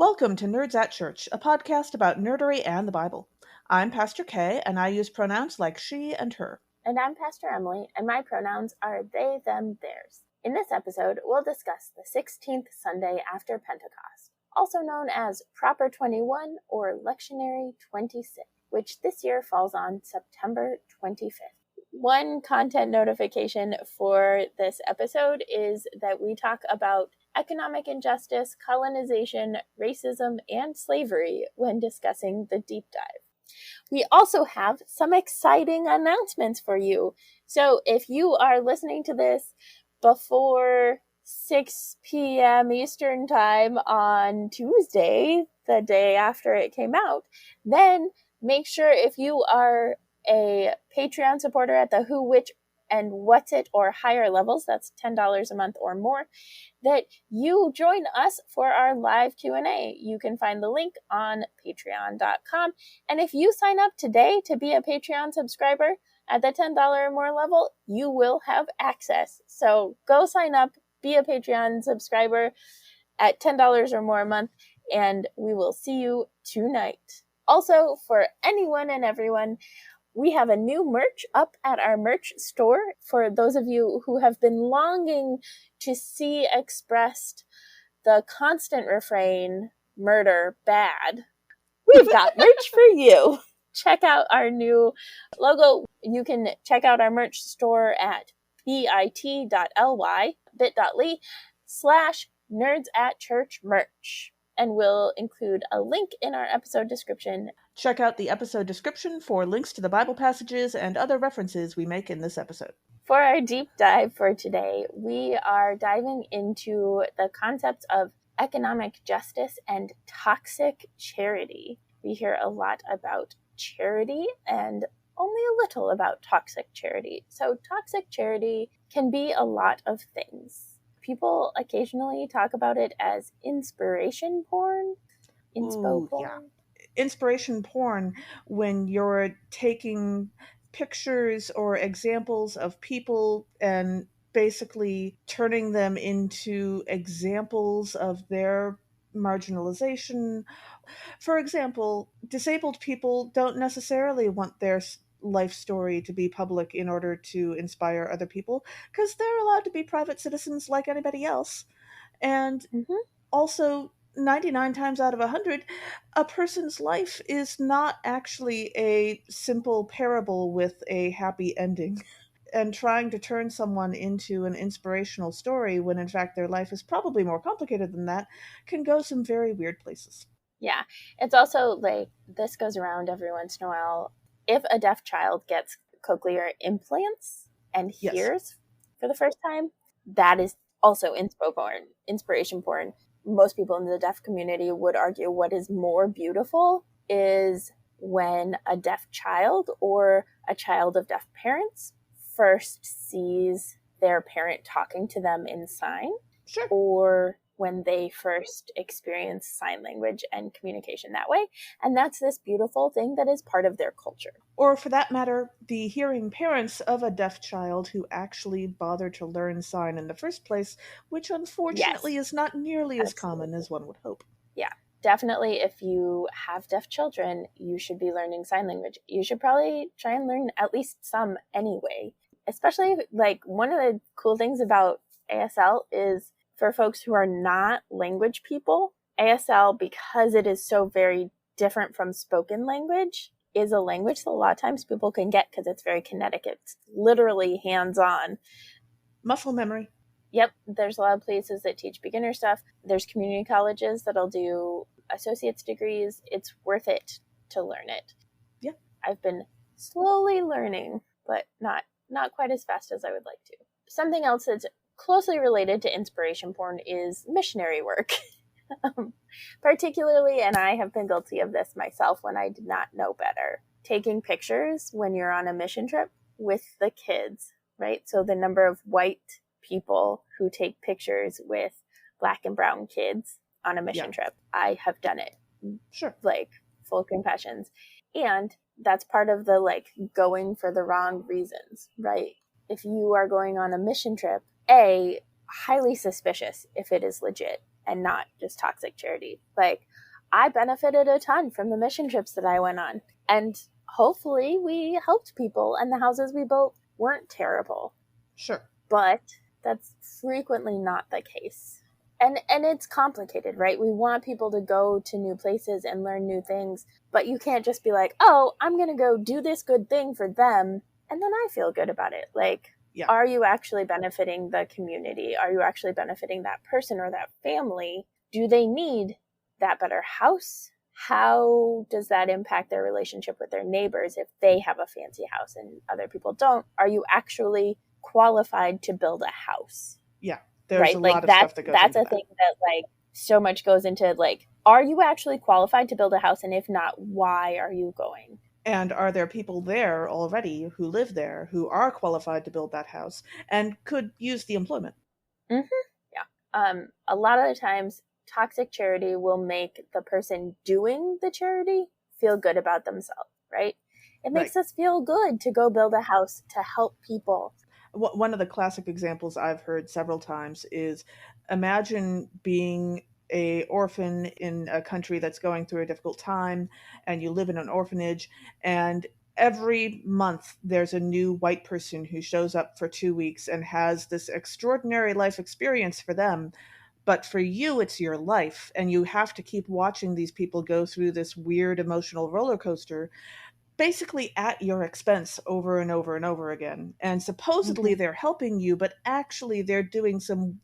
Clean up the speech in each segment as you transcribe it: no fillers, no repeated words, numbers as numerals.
Welcome to Nerds at Church, a podcast about nerdery and the Bible. I'm Pastor Kay, and I use pronouns like she and her. And I'm Pastor Emily, and my pronouns are they, them, theirs. In this episode, we'll discuss the 16th Sunday after Pentecost, also known as Proper 21 or Lectionary 26, which this year falls on September 25th. One content notification for this episode is that we talk about economic injustice, colonization, racism, and slavery when discussing the deep dive. We also have some exciting announcements for you. So if you are listening to this before 6 p.m. Eastern Time on Tuesday, the day after it came out, then make sure if you are a Patreon supporter at the Who, Which, and What's It or higher levels, that's $10 a month or more, that you join us for our live Q&A. You can find the link on patreon.com. And if you sign up today to be a Patreon subscriber at the $10 or more level, you will have access. So go sign up, be a Patreon subscriber at $10 or more a month, and we will see you tonight. Also, for anyone and everyone, we have a new merch up at our merch store for those of you who have been longing to see expressed the constant refrain, murder, bad. We've got merch for you. Check out our new logo. You can check out our merch store at bit.ly/nerdsatchurchmerch. And we'll include a link in our episode description. Check out the episode description for links to the Bible passages and other references we make in this episode. For our deep dive for today, we are diving into the concepts of economic justice and toxic charity. We hear a lot about charity and only a little about toxic charity. So toxic charity can be a lot of things. People occasionally talk about it as inspiration porn. Inspo porn. Yeah. Inspiration porn, when you're taking pictures or examples of people and basically turning them into examples of their marginalization. For example, disabled people don't necessarily want their life story to be public in order to inspire other people, because they're allowed to be private citizens like anybody else. And also, 99 times out of 100, a person's life is not actually a simple parable with a happy ending. And trying to turn someone into an inspirational story when in fact their life is probably more complicated than that can go some very weird places. Yeah, it's also like, this goes around every once in a while. If a deaf child gets cochlear implants and hears for the first time, that is also inspiration porn. Most people in the deaf community would argue what is more beautiful is when a deaf child or a child of deaf parents first sees their parent talking to them in sign, or when they first experience sign language and communication that way. And that's this beautiful thing that is part of their culture. Or for that matter, the hearing parents of a deaf child who actually bother to learn sign in the first place, which unfortunately is not nearly as common as one would hope. Yeah, definitely if you have deaf children, you should be learning sign language. You should probably try and learn at least some anyway. Especially, like, one of the cool things about ASL is for folks who are not language people, ASL, because it is so very different from spoken language, is a language that a lot of times people can get because it's very kinetic. It's literally hands-on. Muscle memory. Yep, there's a lot of places that teach beginner stuff. There's community colleges that'll do associate's degrees. It's worth it to learn it. Yeah. I've been slowly learning, but not quite as fast as I would like to. Something else that's closely related to inspiration porn is missionary work. Particularly, and I have been guilty of this myself when I did not know better, taking pictures when you're on a mission trip with the kids, right? So the number of white people who take pictures with Black and brown kids on a mission trip. I have done it. Sure. Like, full confessions. And that's part of the, like, going for the wrong reasons, right? If you are going on a mission trip, highly suspicious if it is legit. and not just toxic charity. Like, I benefited a ton from the mission trips that I went on. And hopefully we helped people and the houses we built weren't terrible. Sure. But that's frequently not the case. And it's complicated, right? We want people to go to new places and learn new things, but you can't just be like, oh, I'm going to go do this good thing for them, and then I feel good about it. Like, Yeah. Are you actually benefiting the community? Are you actually benefiting that person or that family? Do they need that better house? How does that impact their relationship with their neighbors if they have a fancy house and other people don't? Are you actually qualified to build a house? Yeah. There's a Right? Like lot of stuff that goes that's into a that. thing that like so much goes into like, are you actually qualified to build a house? And if not, why are you going? And are there people there already who live there who are qualified to build that house and could use the employment? Mm-hmm. Yeah. A lot of the times, toxic charity will make the person doing the charity feel good about themselves, right? It Right. makes us feel good to go build a house to help people. One of the classic examples I've heard several times is, imagine being a orphan in a country that's going through a difficult time, and you live in an orphanage, and every month there's a new white person who shows up for 2 weeks and has this extraordinary life experience for them. But for you, it's your life, and you have to keep watching these people go through this weird emotional roller coaster, basically at your expense over and over and over again. And supposedly Mm-hmm. they're helping you, but actually they're doing some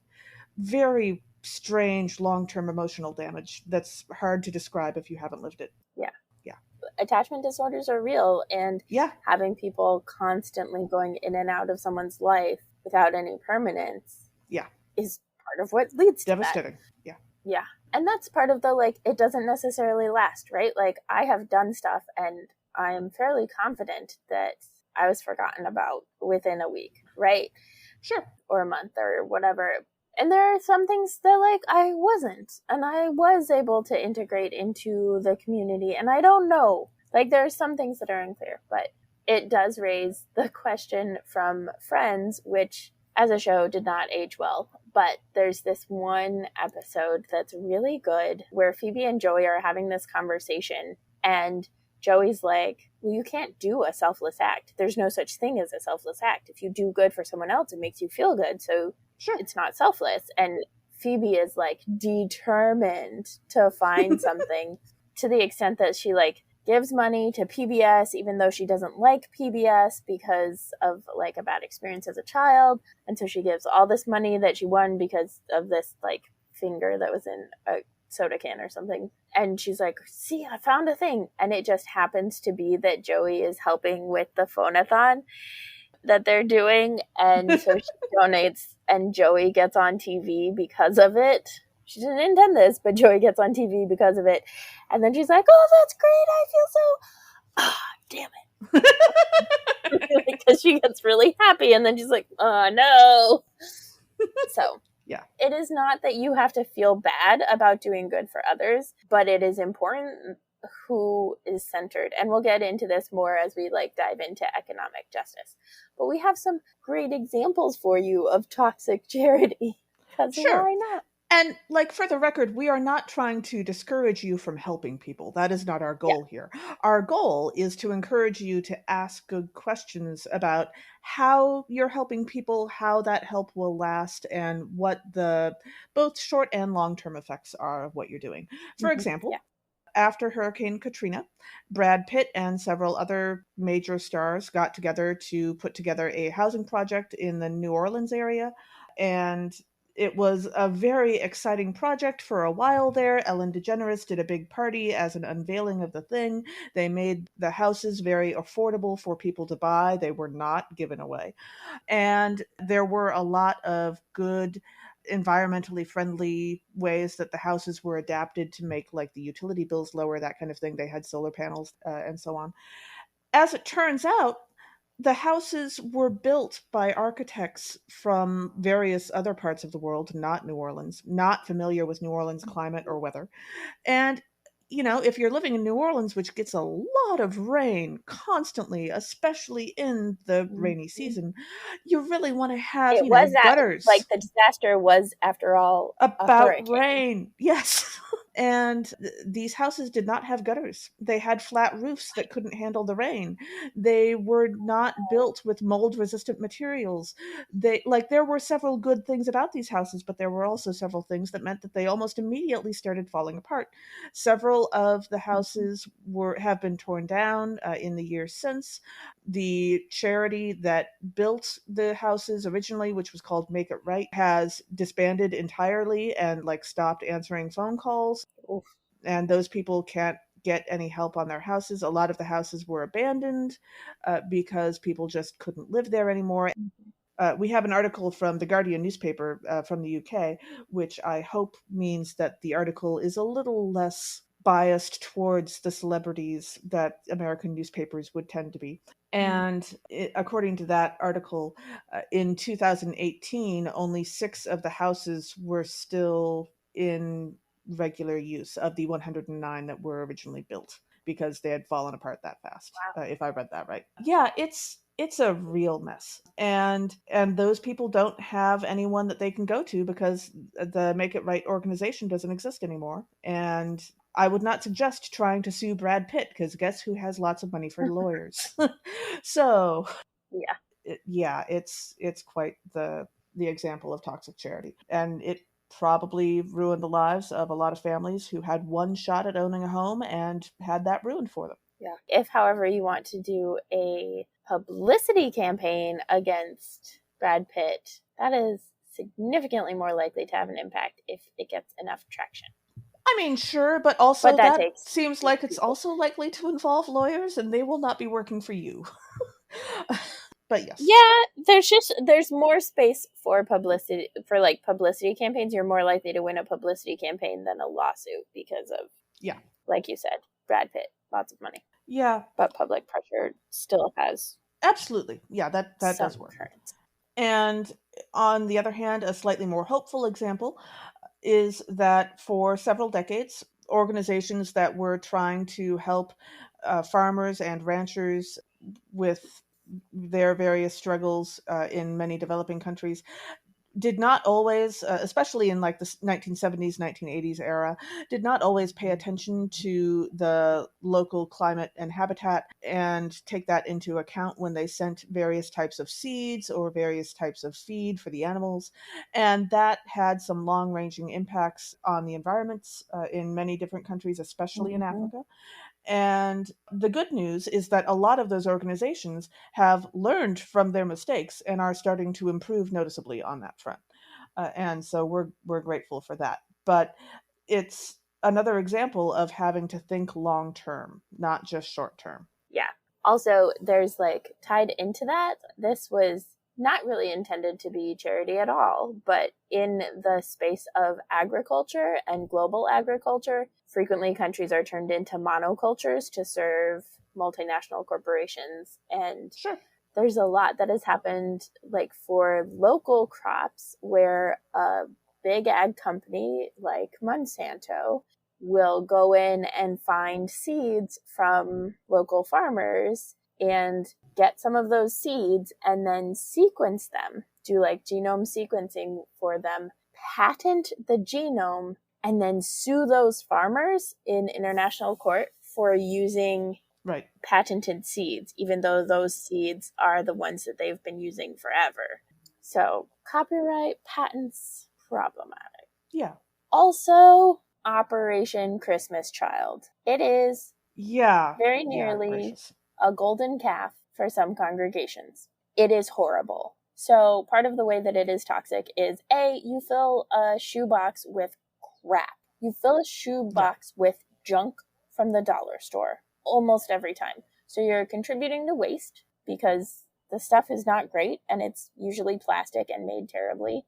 very strange long term emotional damage that's hard to describe if you haven't lived it. Yeah. Yeah. Attachment disorders are real, and Yeah. having people constantly going in and out of someone's life without any permanence Yeah. is part of what leads to that. Devastating. Yeah. Yeah. And that's part of the like, it doesn't necessarily last, right? Like, I have done stuff and I am fairly confident that I was forgotten about within a week, right? Sure. Or a month or whatever. And there are some things that like I wasn't, and I was able to integrate into the community. And I don't know, like, there are some things that are unclear, but it does raise the question from Friends, which as a show did not age well. But there's this one episode that's really good where Phoebe and Joey are having this conversation, and Joey's like, well, you can't do a selfless act. There's no such thing as a selfless act. If you do good for someone else, it makes you feel good. So Sure. it's not selfless. And Phoebe is like determined to find something, to the extent that she like gives money to PBS, even though she doesn't like PBS because of like a bad experience as a child. And so she gives all this money that she won because of this like finger that was in a soda can or something. And she's like, see, I found a thing. And it just happens to be that Joey is helping with the phone-a-thon that they're doing. And so she donates, and Joey gets on TV because of it. She didn't intend this, but Joey gets on TV because of it. And then she's like, oh, that's great. I feel so, damn it. Because she gets really happy, and then she's like, oh, no. So Yeah. it is not that you have to feel bad about doing good for others, but it is important who is centered. And we'll get into this more as we like dive into economic justice. But we have some great examples for you of toxic charity. Because Sure. why not? And, like, for the record, we are not trying to discourage you from helping people. That is not our goal here. Our goal is to encourage you to ask good questions about how you're helping people, how that help will last, and what the both short and long-term effects are of what you're doing. For example, after Hurricane Katrina, Brad Pitt and several other major stars got together to put together a housing project in the New Orleans area. And it was a very exciting project for a while there. Ellen DeGeneres did a big party as an unveiling of the thing. They made the houses very affordable for people to buy. They were not given away. And there were a lot of good environmentally friendly ways that the houses were adapted to make like the utility bills lower, that kind of thing. They had solar panels and so on. As it turns out, the houses were built by architects from various other parts of the world, not New Orleans, not familiar with New Orleans climate or weather. And if you're living in New Orleans, which gets a lot of rain constantly, especially in the rainy Mhm. season, you really want to have, It was that, like, gutters the disaster was, after all, a about hurricane. rain. Yes. And these houses did not have gutters. They had flat roofs that couldn't handle the rain. They were not built with mold resistant materials. There were several good things about these houses, but there were also several things that meant that they almost immediately started falling apart. Several of the Mhm. houses were have been torn down in the years since. The charity that built the houses originally, which was called Make It Right, has disbanded entirely and stopped answering phone calls, Oof. and those people can't get any help on their houses. A lot of the houses were abandoned because people just couldn't live there anymore. Mhm. We have an article from the Guardian newspaper from the UK, which I hope means that the article is a little less biased towards the celebrities that American newspapers would tend to be. Mm. And according to that article, in 2018, only 6 of the houses were still in regular use of the 109 that were originally built because they had fallen apart that fast. Wow. If I read that right, yeah, it's a real mess, and those people don't have anyone that they can go to because the Make It Right organization doesn't exist anymore. And I would not suggest trying to sue Brad Pitt because guess who has lots of money for lawyers? So Yeah. yeah, it's quite the example of toxic charity, and it probably ruined the lives of a lot of families who had one shot at owning a home and had that ruined for them. Yeah. If, however, you want to do a publicity campaign against Brad Pitt, that is significantly more likely to have an impact if it gets enough traction. I mean, sure, but But also that that takes seems like it's people. also likely to involve lawyers, and they will not be working for you. But yes. Yeah, there's more space for publicity, for like publicity campaigns. You're more likely to win a publicity campaign than a lawsuit because of, Yeah. like you said, Brad Pitt, lots of money. Yeah, But public pressure still has absolutely. Yeah, that does some work. currents. And on the other hand, a slightly more hopeful example is that for several decades, organizations that were trying to help farmers and ranchers with their various struggles in many developing countries did not always, especially in the 1970s, 1980s era, did not always pay attention to the local climate and habitat and take that into account when they sent various types of seeds or various types of feed for the animals. And that had some long ranging impacts on the environments in many different countries, especially in Mm-hmm. Africa. And the good news is that a lot of those organizations have learned from their mistakes and are starting to improve noticeably on that front. And so we're grateful for that. But it's another example of having to think long term, not just short term. Yeah. Also, there's like tied into that, this was not really intended to be charity at all, but in the space of agriculture and global agriculture, frequently countries are turned into monocultures to serve multinational corporations. And Sure. there's a lot that has happened, like for local crops, where a big ag company like Monsanto will go in and find seeds from local farmers and get some of those seeds and then sequence them, do like genome sequencing for them, patent the genome, and then sue those farmers in international court for using Right. patented seeds, even though those seeds are the ones that they've been using forever. So, copyright, patents, problematic. Yeah. Also, Operation Christmas Child. It is Yeah. very Yeah. nearly Gracious. a golden calf for some congregations. It is horrible. So, part of the way that it is toxic is A, you fill a shoebox with crap. You fill a Yeah. shoebox with junk from the dollar store almost every time. So, you're contributing to waste because the stuff is not great and it's usually plastic and made terribly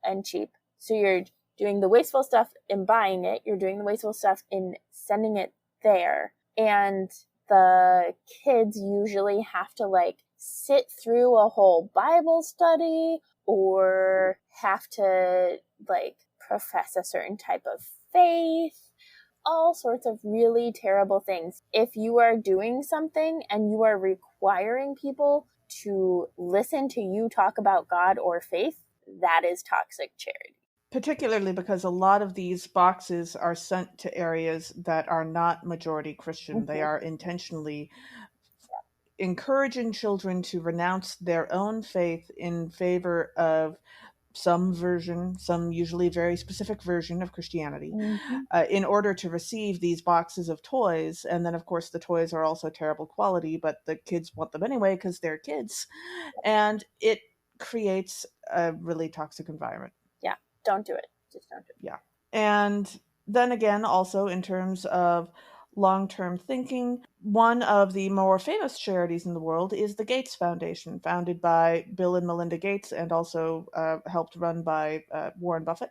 and cheap. So, you're doing the wasteful stuff in buying it, you're doing the wasteful stuff in sending it there. And the kids usually have to like sit through a whole Bible study or have to like profess a certain type of faith. all sorts of really terrible things. If you are doing something and you are requiring people to listen to you talk about God or faith, that is toxic charity. Particularly because a lot of these boxes are sent to areas that are not majority Christian. They Mm-hmm. are intentionally encouraging children to renounce their own faith in favor of some usually very specific version of Christianity, Mm-hmm. in order to receive these boxes of toys. And then, of course, the toys are also terrible quality, but the kids want them anyway because they're kids. And it creates a really toxic environment. Yeah, don't do it. Just don't do it. Yeah. And then again, also in terms of long term thinking, one of the more famous charities in the world is the Gates Foundation, founded by Bill and Melinda Gates and also helped run by Warren Buffett.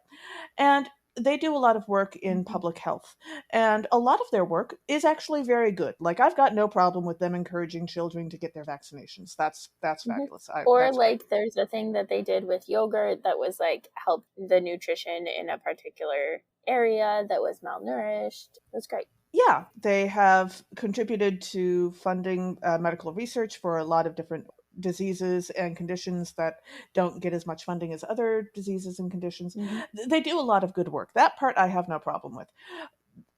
And they do a lot of work in Mm-hmm. public health. And a lot of their work is actually very good. Like, I've got no problem with them encouraging children to get their vaccinations. That's Mm-hmm. fabulous. Or That's great. like there's a thing that they did with yogurt that was like help the nutrition in a particular area that was malnourished. It was great. Yeah, they have contributed to funding medical research for a lot of different diseases and conditions that don't get as much funding as other diseases and conditions. Mm-hmm. They do a lot of good work. That part I have no problem with.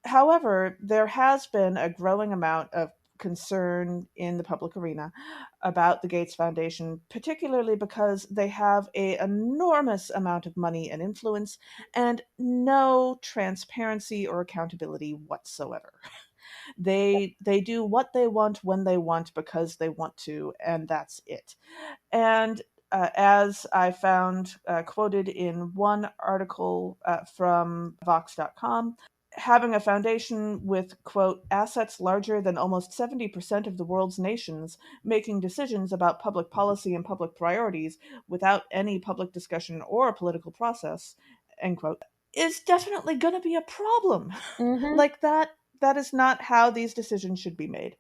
However, there has been a growing amount of concern in the public arena about the Gates Foundation, particularly because they have an enormous amount of money and influence and no transparency or accountability whatsoever. They do what they want when they want because they want to, and that's it. And as I found quoted in one article from Vox.com, having a foundation with, quote, assets larger than almost 70% of the world's nations making decisions about public policy and public priorities without any public discussion or political process, end quote, is definitely going to be a problem. Mm-hmm. Like that is not how these decisions should be made.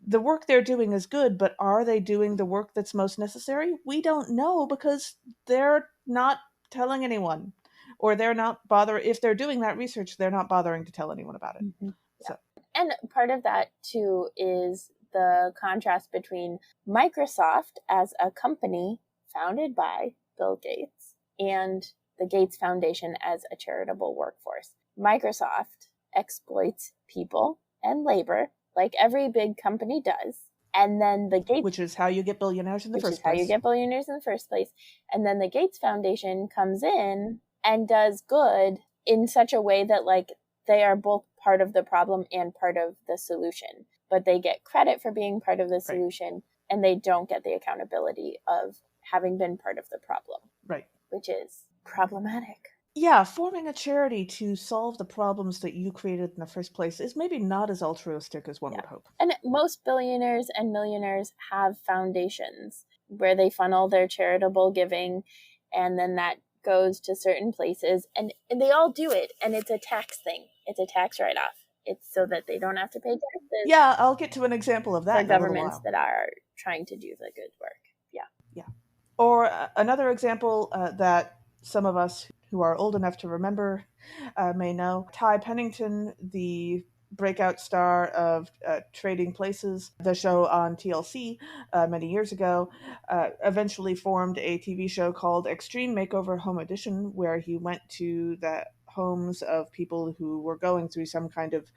The work they're doing is good, but are they doing the work that's most necessary? We don't know because they're not telling anyone. Or they're not bothering, if they're doing that research, they're not bothering to tell anyone about it. Mm-hmm. So, And part of that too is the contrast between Microsoft as a company founded by Bill Gates and the Gates Foundation as a charitable workforce. Microsoft exploits people and labor like every big company does. And then the Gates, which is how you get billionaires in the which is first how you place. get billionaires in the first place. And then the Gates Foundation comes in and does good in such a way that like they are both part of the problem and part of the solution, but they get credit for being part of the Right. solution and they don't get the accountability of having been part of the problem, Right. which is problematic. Yeah, forming a charity to solve the problems that you created in the first place is maybe not as altruistic as one Yeah. would hope. And most billionaires and millionaires have foundations where they funnel their charitable giving, and then that goes to certain places, and they all do it, and it's a tax thing. It's a tax write-off. It's so that they don't have to pay taxes Yeah, I'll get to an example of that for in a little governments while. that are trying to do the good work. Yeah. Yeah. Or another example that some of us who are old enough to remember may know, Ty Pennington, the breakout star of Trading Places, the show on TLC many years ago, eventually formed a TV show called Extreme Makeover Home Edition, where he went to the homes of people who were going through some kind of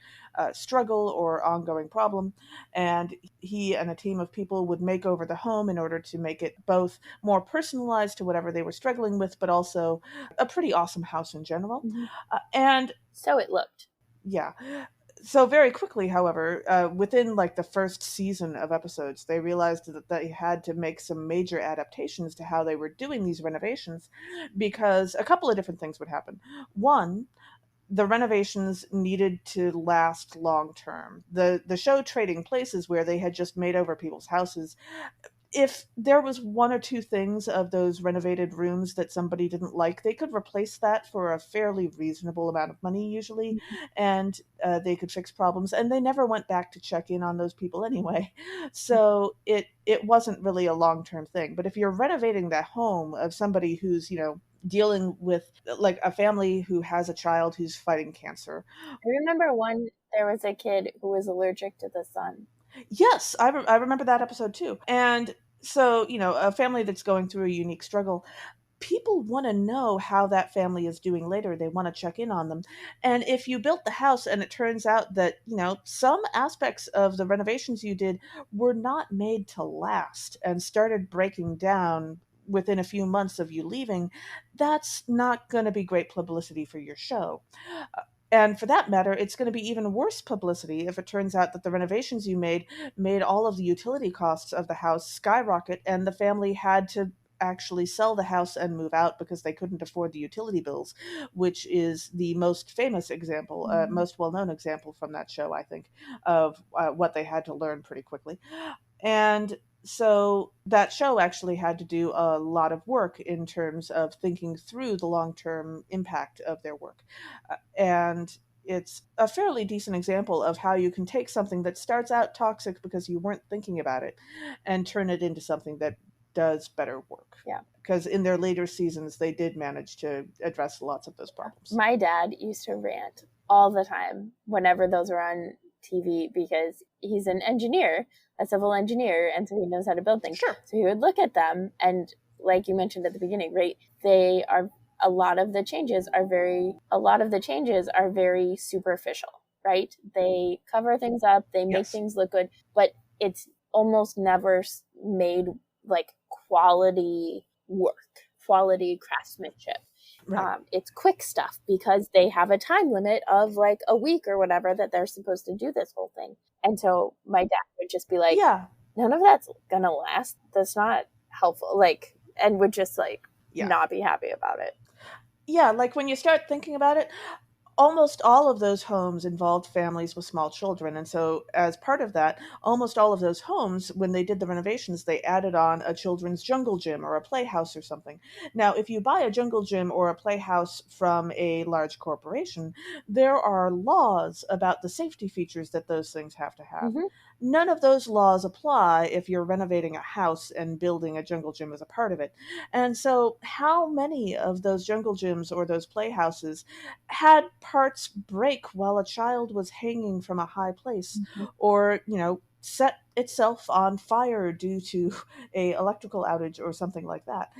struggle or ongoing problem. And he and a team of people would make over the home in order to make it both more personalized to whatever they were struggling with, but also a pretty awesome house in general. Mm-hmm. And so it looked. Yeah. So very quickly, however, within like the first season of episodes, they realized that they had to make some major adaptations to how they were doing these renovations, because a couple of different things would happen. One, the renovations needed to last long term. The show Trading Places, where they had just made over people's houses, if there was one or two things of those renovated rooms that somebody didn't like, they could replace that for a fairly reasonable amount of money usually, and they could fix problems. And they never went back to check in on those people anyway, so it wasn't really a long term thing. But if you're renovating the home of somebody who's dealing with like a family who has a child who's fighting cancer. I remember there was a kid who was allergic to the sun. Yes, I remember that episode too. And so, a family that's going through a unique struggle, people want to know how that family is doing later. They want to check in on them. And if you built the house and it turns out that, some aspects of the renovations you did were not made to last and started breaking down within a few months of you leaving, that's not going to be great publicity for your show. And for that matter, it's going to be even worse publicity if it turns out that the renovations you made all of the utility costs of the house skyrocket, and the family had to actually sell the house and move out because they couldn't afford the utility bills, which is the most famous example, most well known example from that show, I think, of what they had to learn pretty quickly. And so that show actually had to do a lot of work in terms of thinking through the long term impact of their work. And it's a fairly decent example of how you can take something that starts out toxic because you weren't thinking about it and turn it into something that does better work. Yeah. Because in their later seasons, they did manage to address lots of those problems. My dad used to rant all the time whenever those were on TV because he's an engineer, a civil engineer, and so he knows how to build things. Sure. So he would look at them, and like you mentioned at the beginning, right, a lot of the changes are very superficial, right? They cover things up, they make things look good, but it's almost never made like quality work, quality craftsmanship. Right. It's quick stuff because they have a time limit of like a week or whatever that they're supposed to do this whole thing. And so my dad would just be like, Yeah. none of that's gonna last. That's not helpful. Like, and would just like not be happy about it. Yeah, like when you start thinking about it, almost all of those homes involved families with small children. And so, as part of that, almost all of those homes, when they did the renovations, they added on a children's jungle gym or a playhouse or something. Now, if you buy a jungle gym or a playhouse from a large corporation, there are laws about the safety features that those things have to have. Mm-hmm. None of those laws apply if you're renovating a house and building a jungle gym as a part of it. And so, how many of those jungle gyms or those playhouses had parts break while a child was hanging from a high place, or set itself on fire due to a electrical outage or something like that?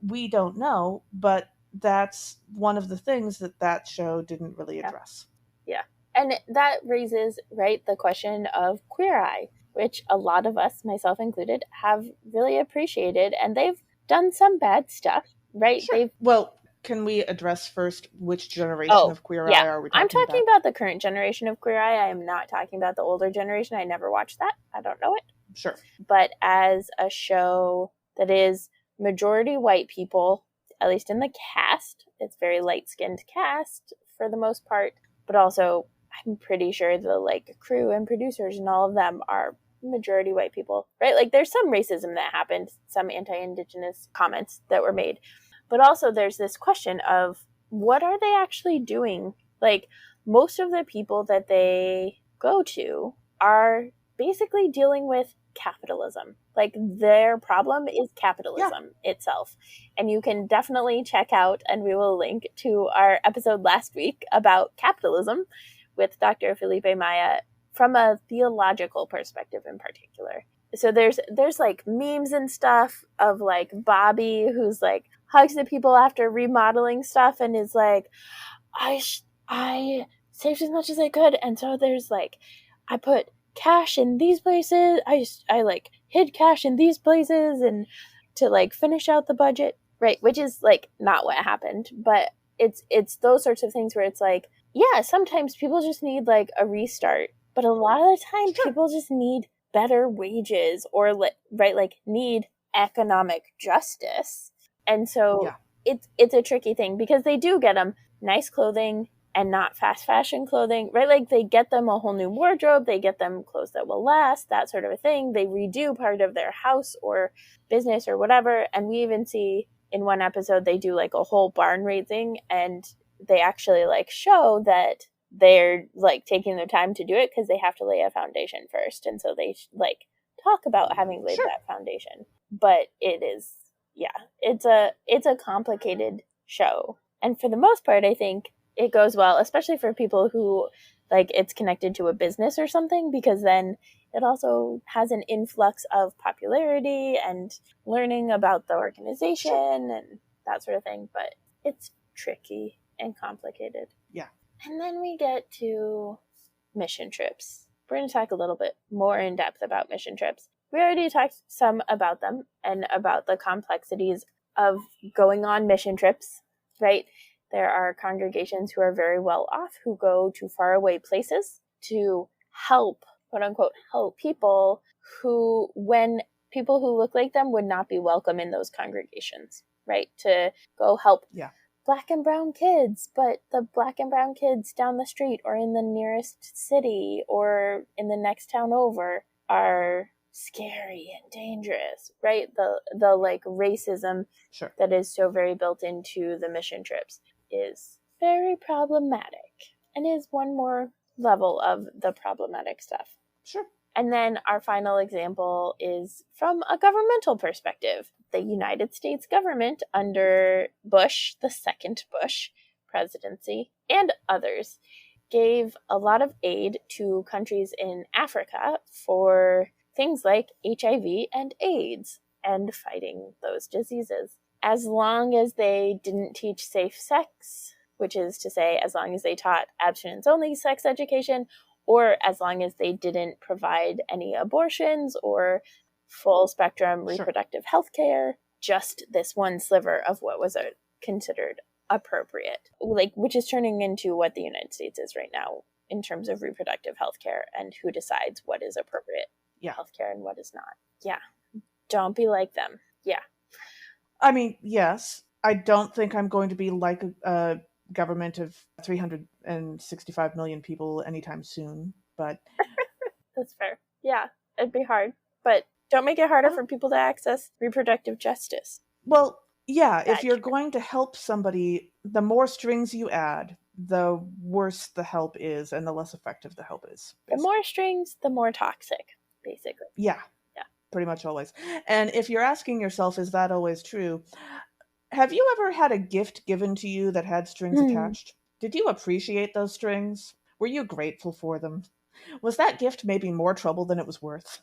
We don't know, but that's one of the things that show didn't really address. Yeah. And that raises, right, the question of Queer Eye, which a lot of us, myself included, have really appreciated, and they've done some bad stuff, right? Sure. Well, can we address first which generation of Queer Eye are we talking about? I'm talking about the current generation of Queer Eye. I am not talking about the older generation. I never watched that. I don't know it. Sure. But as a show that is majority white people, at least in the cast, it's very light-skinned cast for the most part, but also I'm pretty sure the like crew and producers and all of them are majority white people, right? Like there's some racism that happened, some anti-Indigenous comments that were made, but also there's this question of what are they actually doing? Like most of the people that they go to are basically dealing with capitalism. Like their problem is capitalism itself. And you can definitely check out, and we will link to our episode last week about capitalism with Dr. Felipe Maya from a theological perspective in particular. So there's like memes and stuff of like Bobby who's like hugs the people after remodeling stuff and is like, I saved as much as I could, and so there's like I put cash in these places. I like hid cash in these places and to like finish out the budget, right? Which is like not what happened, but it's those sorts of things where it's like, yeah, sometimes people just need like a restart, but a lot of the time people just need better wages or right, like need economic justice. And so it's a tricky thing because they do get them nice clothing and not fast fashion clothing, right? Like they get them a whole new wardrobe, they get them clothes that will last, that sort of a thing. They redo part of their house or business or whatever. And we even see in one episode, they do like a whole barn raising and they actually like show that they're like taking their time to do it because they have to lay a foundation first. And so they like talk about having laid that foundation. But it is, it's a complicated show. And for the most part, I think it goes well, especially for people who like it's connected to a business or something, because then it also has an influx of popularity and learning about the organization and that sort of thing. But it's tricky and complicated. Yeah. And then we get to mission trips. We're going to talk a little bit more in depth about mission trips. We already talked some about them and about the complexities of going on mission trips, right? There are congregations who are very well off who go to faraway places to help, quote unquote, help people who, when people who look like them would not be welcome in those congregations, right? To go help Black and brown kids, but the Black and brown kids down the street or in the nearest city or in the next town over are scary and dangerous, right? The like racism that is so very built into the mission trips is very problematic and is one more level of the problematic stuff. Sure. And then our final example is from a governmental perspective. The United States government under Bush, the second Bush presidency, and others gave a lot of aid to countries in Africa for things like HIV and AIDS and fighting those diseases. As long as they didn't teach safe sex, which is to say, as long as they taught abstinence-only sex education, or as long as they didn't provide any abortions or full spectrum reproductive health care, just this one sliver of what was considered appropriate, like, which is turning into what the United States is right now in terms of reproductive health care and who decides what is appropriate health care and what is not. Yeah. Don't be like them. Yeah. I mean, yes, I don't think I'm going to be like a government of 365 million people anytime soon, but that's fair. Yeah, it'd be hard, but don't make it harder for people to access reproductive justice. Well, yeah, if you're going to help somebody, the more strings you add, the worse the help is and the less effective the help is. Basically. The more strings, the more toxic, basically. Yeah. Pretty much always. And if you're asking yourself, is that always true? Have you ever had a gift given to you that had strings attached? Did you appreciate those strings? Were you grateful for them? Was that gift maybe more trouble than it was worth?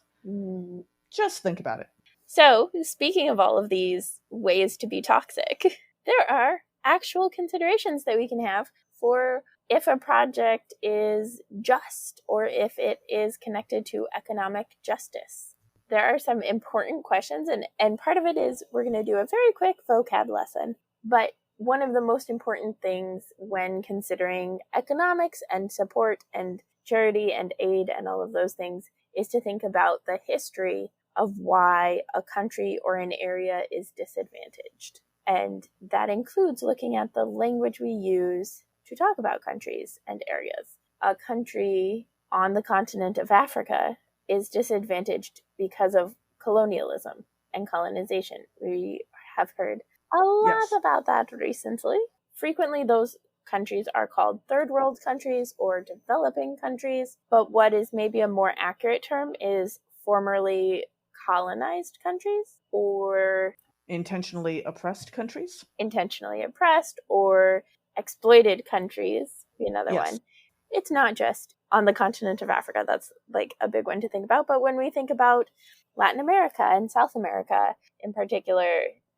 Just think about it. So, speaking of all of these ways to be toxic, there are actual considerations that we can have for if a project is just or if it is connected to economic justice. There are some important questions, and part of it is we're going to do a very quick vocab lesson. But one of the most important things when considering economics and support and charity and aid and all of those things is to think about the history of why a country or an area is disadvantaged. And that includes looking at the language we use to talk about countries and areas. A country on the continent of Africa is disadvantaged because of colonialism and colonization. We have heard a lot about that recently. Frequently, those countries are called third world countries or developing countries, but what is maybe a more accurate term is formerly colonized countries or intentionally oppressed countries. Intentionally oppressed or exploited countries, be another one. It's not just on the continent of Africa. That's like a big one to think about. But when we think about Latin America and South America in particular,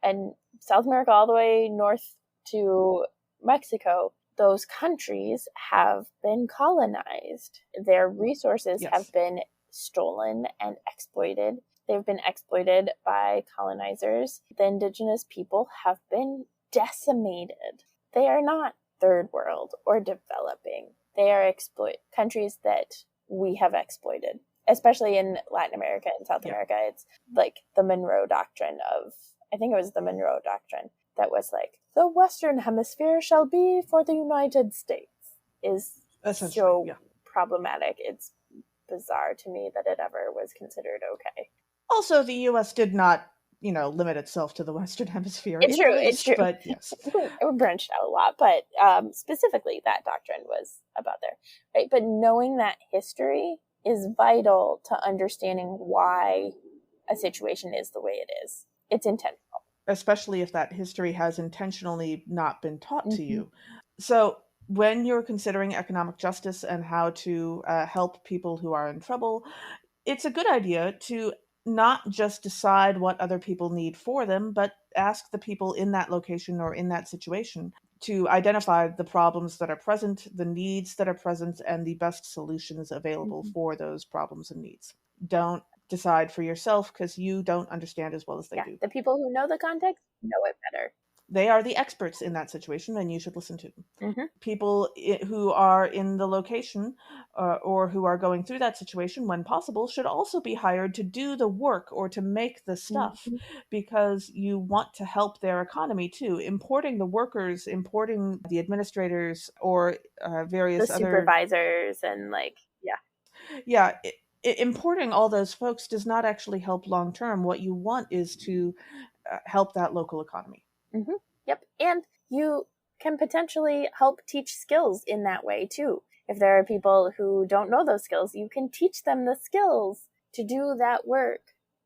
and South America all the way north to Mexico, those countries have been colonized. Their resources have been stolen and exploited. They've been exploited by colonizers. The indigenous people have been decimated. They are not third world or developing. They are countries that we have exploited, especially in Latin America and South America. It's like the Monroe Doctrine I think it was the Monroe Doctrine that was like, the Western Hemisphere shall be for the United States, is so problematic. It's bizarre to me that it ever was considered okay. Also, the U.S. did not, limit itself to the Western Hemisphere. It's true. But yes. It branched out a lot, but specifically that doctrine was about there, right? But knowing that history is vital to understanding why a situation is the way it is. It's intentional. especially if that history has intentionally not been taught to Mm-hmm. you. So, when you're considering economic justice and how to help people who are in trouble, it's a good idea to not just decide what other people need for them, but ask the people in that location or in that situation to identify the problems that are present, the needs that are present, and the best solutions available Mm-hmm. for those problems and needs. Don't decide for yourself because you don't understand as well as they Yeah, do. the people who know the context know it better. They are the experts in that situation, and you should listen to them. Mm-hmm. People who are in the location or who are going through that situation, when possible, should also be hired to do the work or to make the stuff Mm-hmm. because you want to help their economy too. Importing the workers, importing the administrators, or The various other, supervisors and like, yeah. yeah. Importing all those folks does not actually help long term. What you want is to help that local economy. Mm-hmm. Yep. And you can potentially help teach skills in that way too. If there are people who don't know those skills, you can teach them the skills to do that work.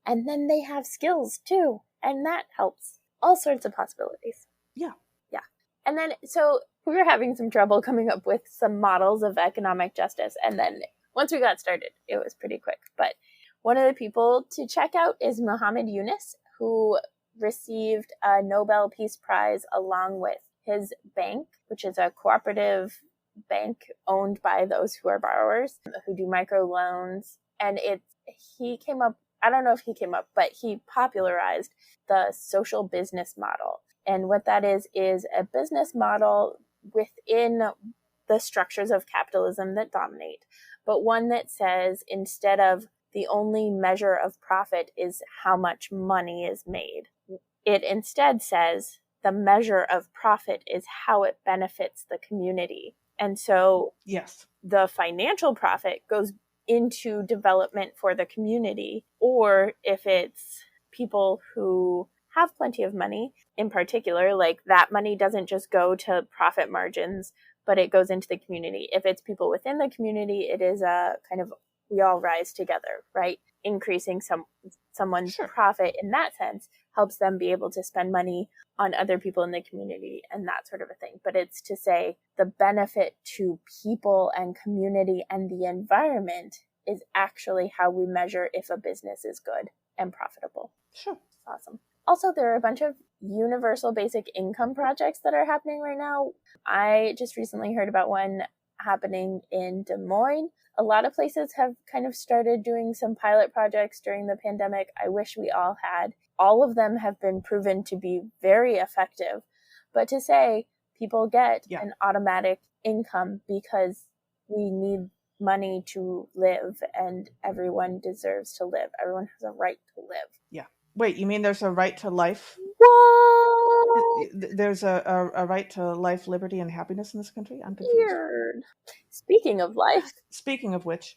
And then they have skills too. And that helps. All sorts of possibilities. Yeah. Yeah. And then, so we were having some trouble coming up with some models of economic justice. And then once we got started, it was pretty quick. But one of the people to check out is Muhammad Yunus, who received a Nobel Peace Prize along with his bank, which is a cooperative bank owned by those who are borrowers who do microloans. And he came up, I don't know if he came up, but he popularized the social business model. And what that is a business model within the structures of capitalism that dominate, but one that says instead of the only measure of profit is how much money is made, it instead says the measure of profit is how it benefits the community. And so Yes. the financial profit goes into development for the community, or if it's people who have plenty of money in particular, like that money doesn't just go to profit margins, but it goes into the community. If it's people within the community, it is a kind of we all rise together, right? Increasing someone's Sure. profit in that sense helps them be able to spend money on other people in the community and that sort of a thing. But it's to say the benefit to people and community and the environment is actually how we measure if a business is good and profitable. Sure. Awesome. Also, there are a bunch of universal basic income projects that are happening right now. I just recently heard about one happening in Des Moines. A lot of places have kind of started doing some pilot projects during the pandemic. I wish we all had. All of them have been proven to be very effective. But to say people get an automatic income because we need money to live and everyone deserves to live. Everyone has a right to live. Yeah. Wait, you mean there's a right to life? What? There's a right to life, liberty, and happiness in this country? I'm confused. Weird. Speaking of life. Speaking of which,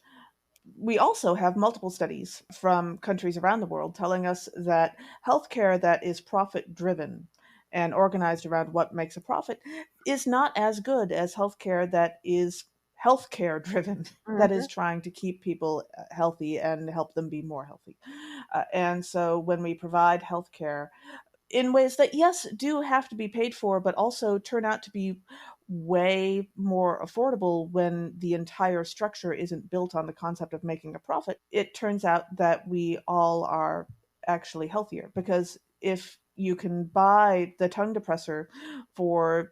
we also have multiple studies from countries around the world telling us that healthcare that is profit driven and organized around what makes a profit is not as good as healthcare that is healthcare driven, that is trying to keep people healthy and help them be more healthy. And so when we provide healthcare in ways that, yes, do have to be paid for, but also turn out to be way more affordable when the entire structure isn't built on the concept of making a profit, it turns out that we all are actually healthier. Because if you can buy the tongue depressor for,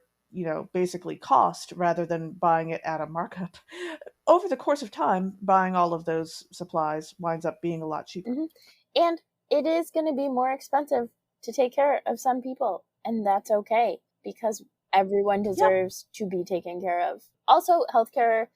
basically cost rather than buying it at a markup, over the course of time, buying all of those supplies winds up being a lot cheaper. Mm-hmm. And it is going to be more expensive to take care of some people. And that's okay because everyone deserves to be taken care of. Also, healthcare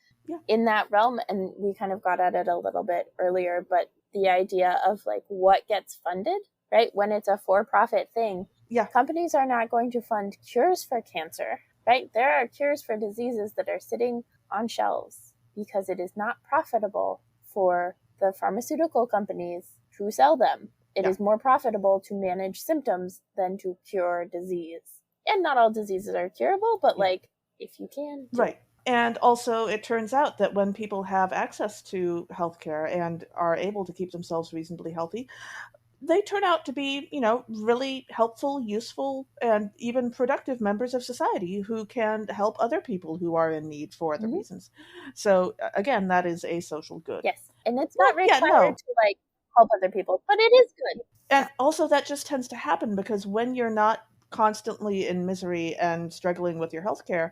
in that realm, and we kind of got at it a little bit earlier, but the idea of like what gets funded, right? When it's a for-profit thing, companies are not going to fund cures for cancer, right? There are cures for diseases that are sitting on shelves because it is not profitable for the pharmaceutical companies who sell them. It is more profitable to manage symptoms than to cure disease. And not all diseases are curable, but like if you can, right. And also, it turns out that when people have access to healthcare and are able to keep themselves reasonably healthy, they turn out to be, really helpful, useful, and even productive members of society who can help other people who are in need for other Hmm. reasons. So, again, that is a social good. Yes, and it's not Well, yeah, required no. to like help other people, but it is good. And also, that just tends to happen because when you're not constantly in misery and struggling with your healthcare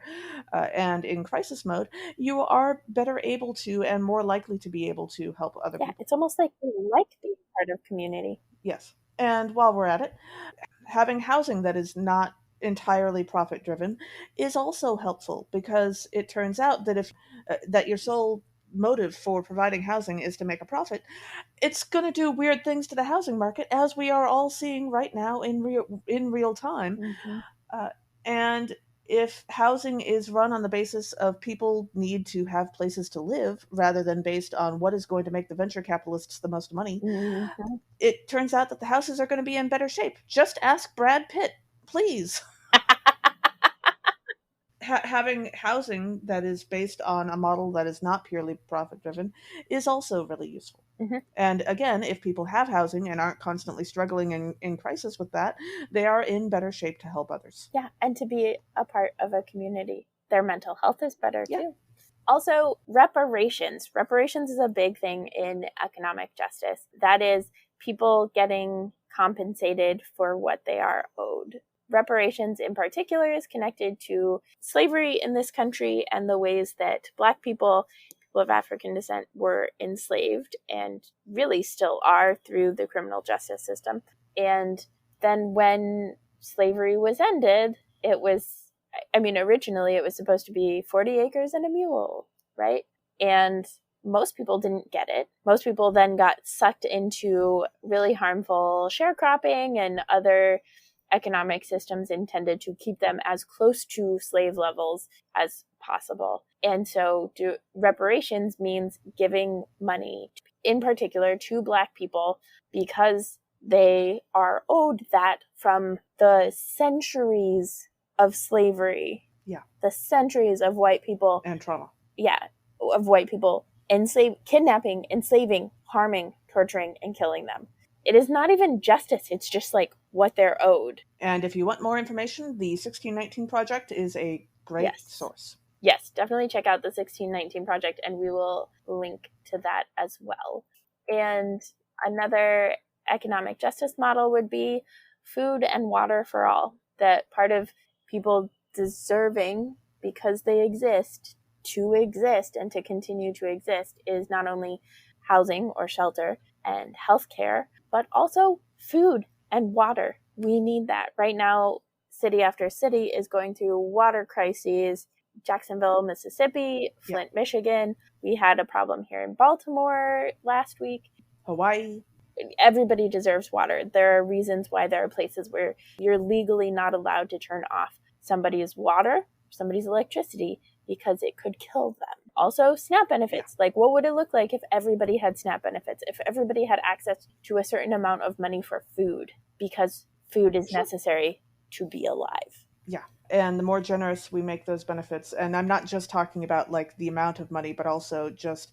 and in crisis mode, you are better able to and more likely to be able to help other Yeah, people. it's almost like we like being part of community. Yes. And while we're at it, having housing that is not entirely profit driven is also helpful because it turns out that if that your sole motive for providing housing is to make a profit, it's going to do weird things to the housing market, as we are all seeing right now in real time. Hmm. Uh, and if housing is run on the basis of people need to have places to live rather than based on what is going to make the venture capitalists the most money, Hmm. it turns out that the houses are going to be in better shape. Just ask Brad Pitt, please. Having housing that is based on a model that is not purely profit driven is also really useful. Hmm. And again, if people have housing and aren't constantly struggling in crisis with that, they are in better shape to help others. Yeah, and to be a part of a community, their mental health is better Yeah. too. Also, reparations. Reparations is a big thing in economic justice. That is people getting compensated for what they are owed. Reparations, in particular, is connected to slavery in this country and the ways that Black people, people of African descent, were enslaved and really still are through the criminal justice system. And then when slavery was ended, it was, I mean, originally it was supposed to be 40 acres and a mule, right? And most people didn't get it. Most people then got sucked into really harmful sharecropping and other economic systems intended to keep them as close to slave levels as possible. And so reparations means giving money, in particular to Black people, because they are owed that from the centuries of slavery. Yeah. The centuries of white people. And trauma. Yeah, of white people kidnapping, enslaving, harming, torturing, and killing them. It is not even justice. It's just like what they're owed. And if you want more information, the 1619 Project is a great Yes. source. Yes, definitely check out the 1619 Project, and we will link to that as well. And another economic justice model would be food and water for all. That part of people deserving, because they exist, to exist and to continue to exist is not only housing or shelter and healthcare, but also food and water. We need that. Right now, city after city is going through water crises. Jacksonville, Mississippi, Flint, yeah. Michigan. We had a problem here in Baltimore last week. Hawaii. Everybody deserves water. There are reasons why there are places where you're legally not allowed to turn off somebody's water, somebody's electricity, because it could kill them. Also, SNAP benefits. Yeah. Like, what would it look like if everybody had SNAP benefits? If everybody had access to a certain amount of money for food, because food is necessary to be alive. Yeah. And the more generous we make those benefits, and I'm not just talking about like the amount of money, but also just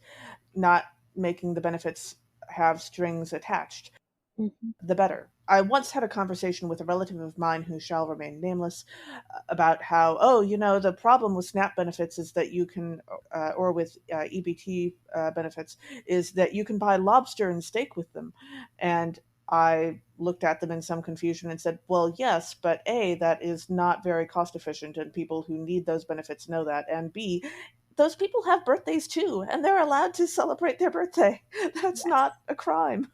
not making the benefits have strings attached, the better. I once had a conversation with a relative of mine who shall remain nameless about how, the problem with SNAP benefits is that you can, or with EBT benefits, is that you can buy lobster and steak with them. And I looked at them in some confusion and said, well, yes, but A, that is not very cost efficient, and people who need those benefits know that. And B, those people have birthdays too, and they're allowed to celebrate their birthday. That's not a crime.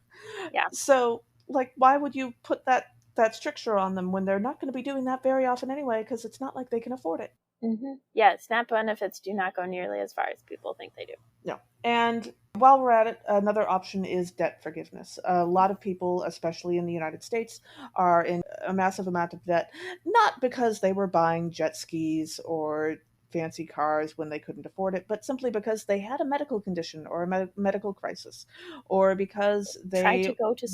Yeah. So, like, why would you put that stricture on them when they're not going to be doing that very often anyway, because it's not like they can afford it. Mm-hmm. Yeah, SNAP benefits do not go nearly as far as people think they do. No. And while we're at it, another option is debt forgiveness. A lot of people, especially in the United States, are in a massive amount of debt, not because they were buying jet skis or fancy cars when they couldn't afford it, but simply because they had a medical condition or a medical crisis, or because they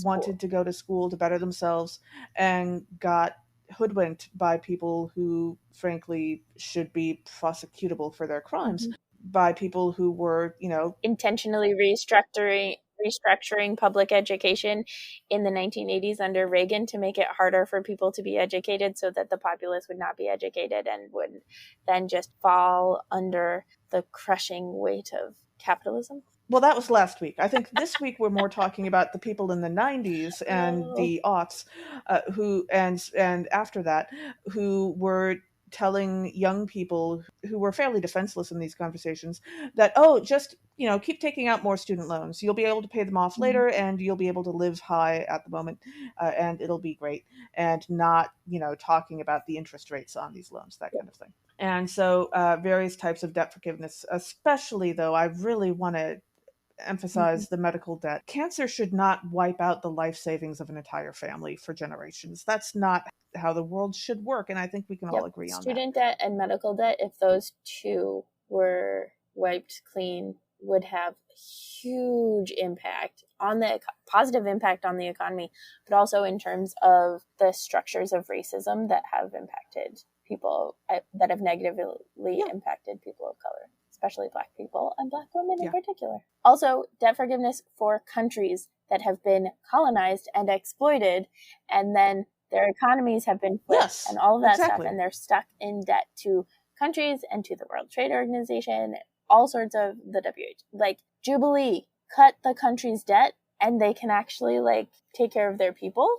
wanted to go to school to better themselves and got hoodwinked by people who, frankly, should be prosecutable for their crimes, by people who were, intentionally restructuring restructuring public education in the 1980s under Reagan to make it harder for people to be educated so that the populace would not be educated and would then just fall under the crushing weight of capitalism. Well, that was last week. I think this week we're more talking about the people in the 90s and the aughts who and after that who were telling young people who were fairly defenseless in these conversations that, oh, just, keep taking out more student loans. You'll be able to pay them off later and you'll be able to live high at the moment, and it'll be great. And not, talking about the interest rates on these loans, that kind of thing. And so various types of debt forgiveness, especially though, I really want to emphasize the medical debt. Cancer should not wipe out the life savings of an entire family for generations. That's not how the world should work, and I think we can all agree on that. Student debt and medical debt, if those two were wiped clean, would have huge impact on the positive impact on the economy, but also in terms of the structures of racism that have impacted people, that have negatively impacted people of color, especially Black people and Black women in particular. Also, debt forgiveness for countries that have been colonized and exploited, and then their economies have been flipped and all of that stuff, and they're stuck in debt to countries and to the World Trade Organization, all sorts of the WHO. Like, Jubilee, cut the country's debt, and they can actually, take care of their people.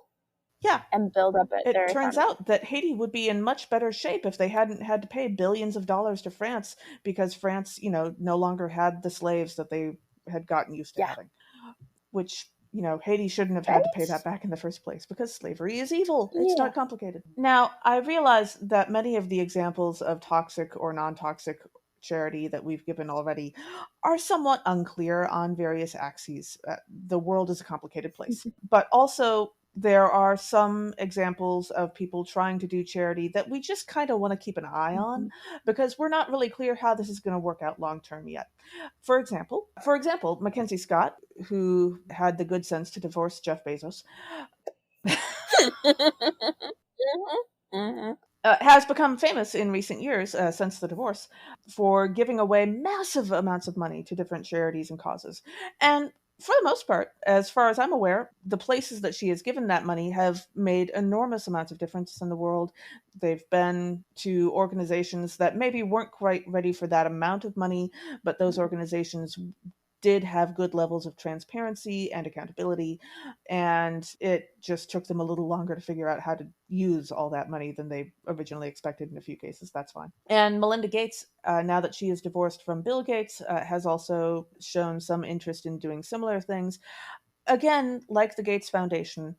Yeah. And build up their It turns economy. out that Haiti would be in much better shape if they hadn't had to pay billions of dollars to France, because France, no longer had the slaves that they had gotten used to having. Which, Haiti shouldn't have had to pay that back in the first place, because slavery is evil. It's not complicated. Now, I realize that many of the examples of toxic or non-toxic charity that we've given already are somewhat unclear on various axes. The world is a complicated place. But also, there are some examples of people trying to do charity that we just kind of want to keep an eye on, because we're not really clear how this is going to work out long term yet. For example, Mackenzie Scott, who had the good sense to divorce Jeff Bezos, has become famous in recent years, since the divorce, for giving away massive amounts of money to different charities and causes. And for the most part, as far as I'm aware, the places that she has given that money have made enormous amounts of difference in the world. They've been to organizations that maybe weren't quite ready for that amount of money, but those organizations did have good levels of transparency and accountability, and it just took them a little longer to figure out how to use all that money than they originally expected in a few cases. That's fine. And Melinda Gates, now that she is divorced from Bill Gates, has also shown some interest in doing similar things. Again, like the Gates Foundation,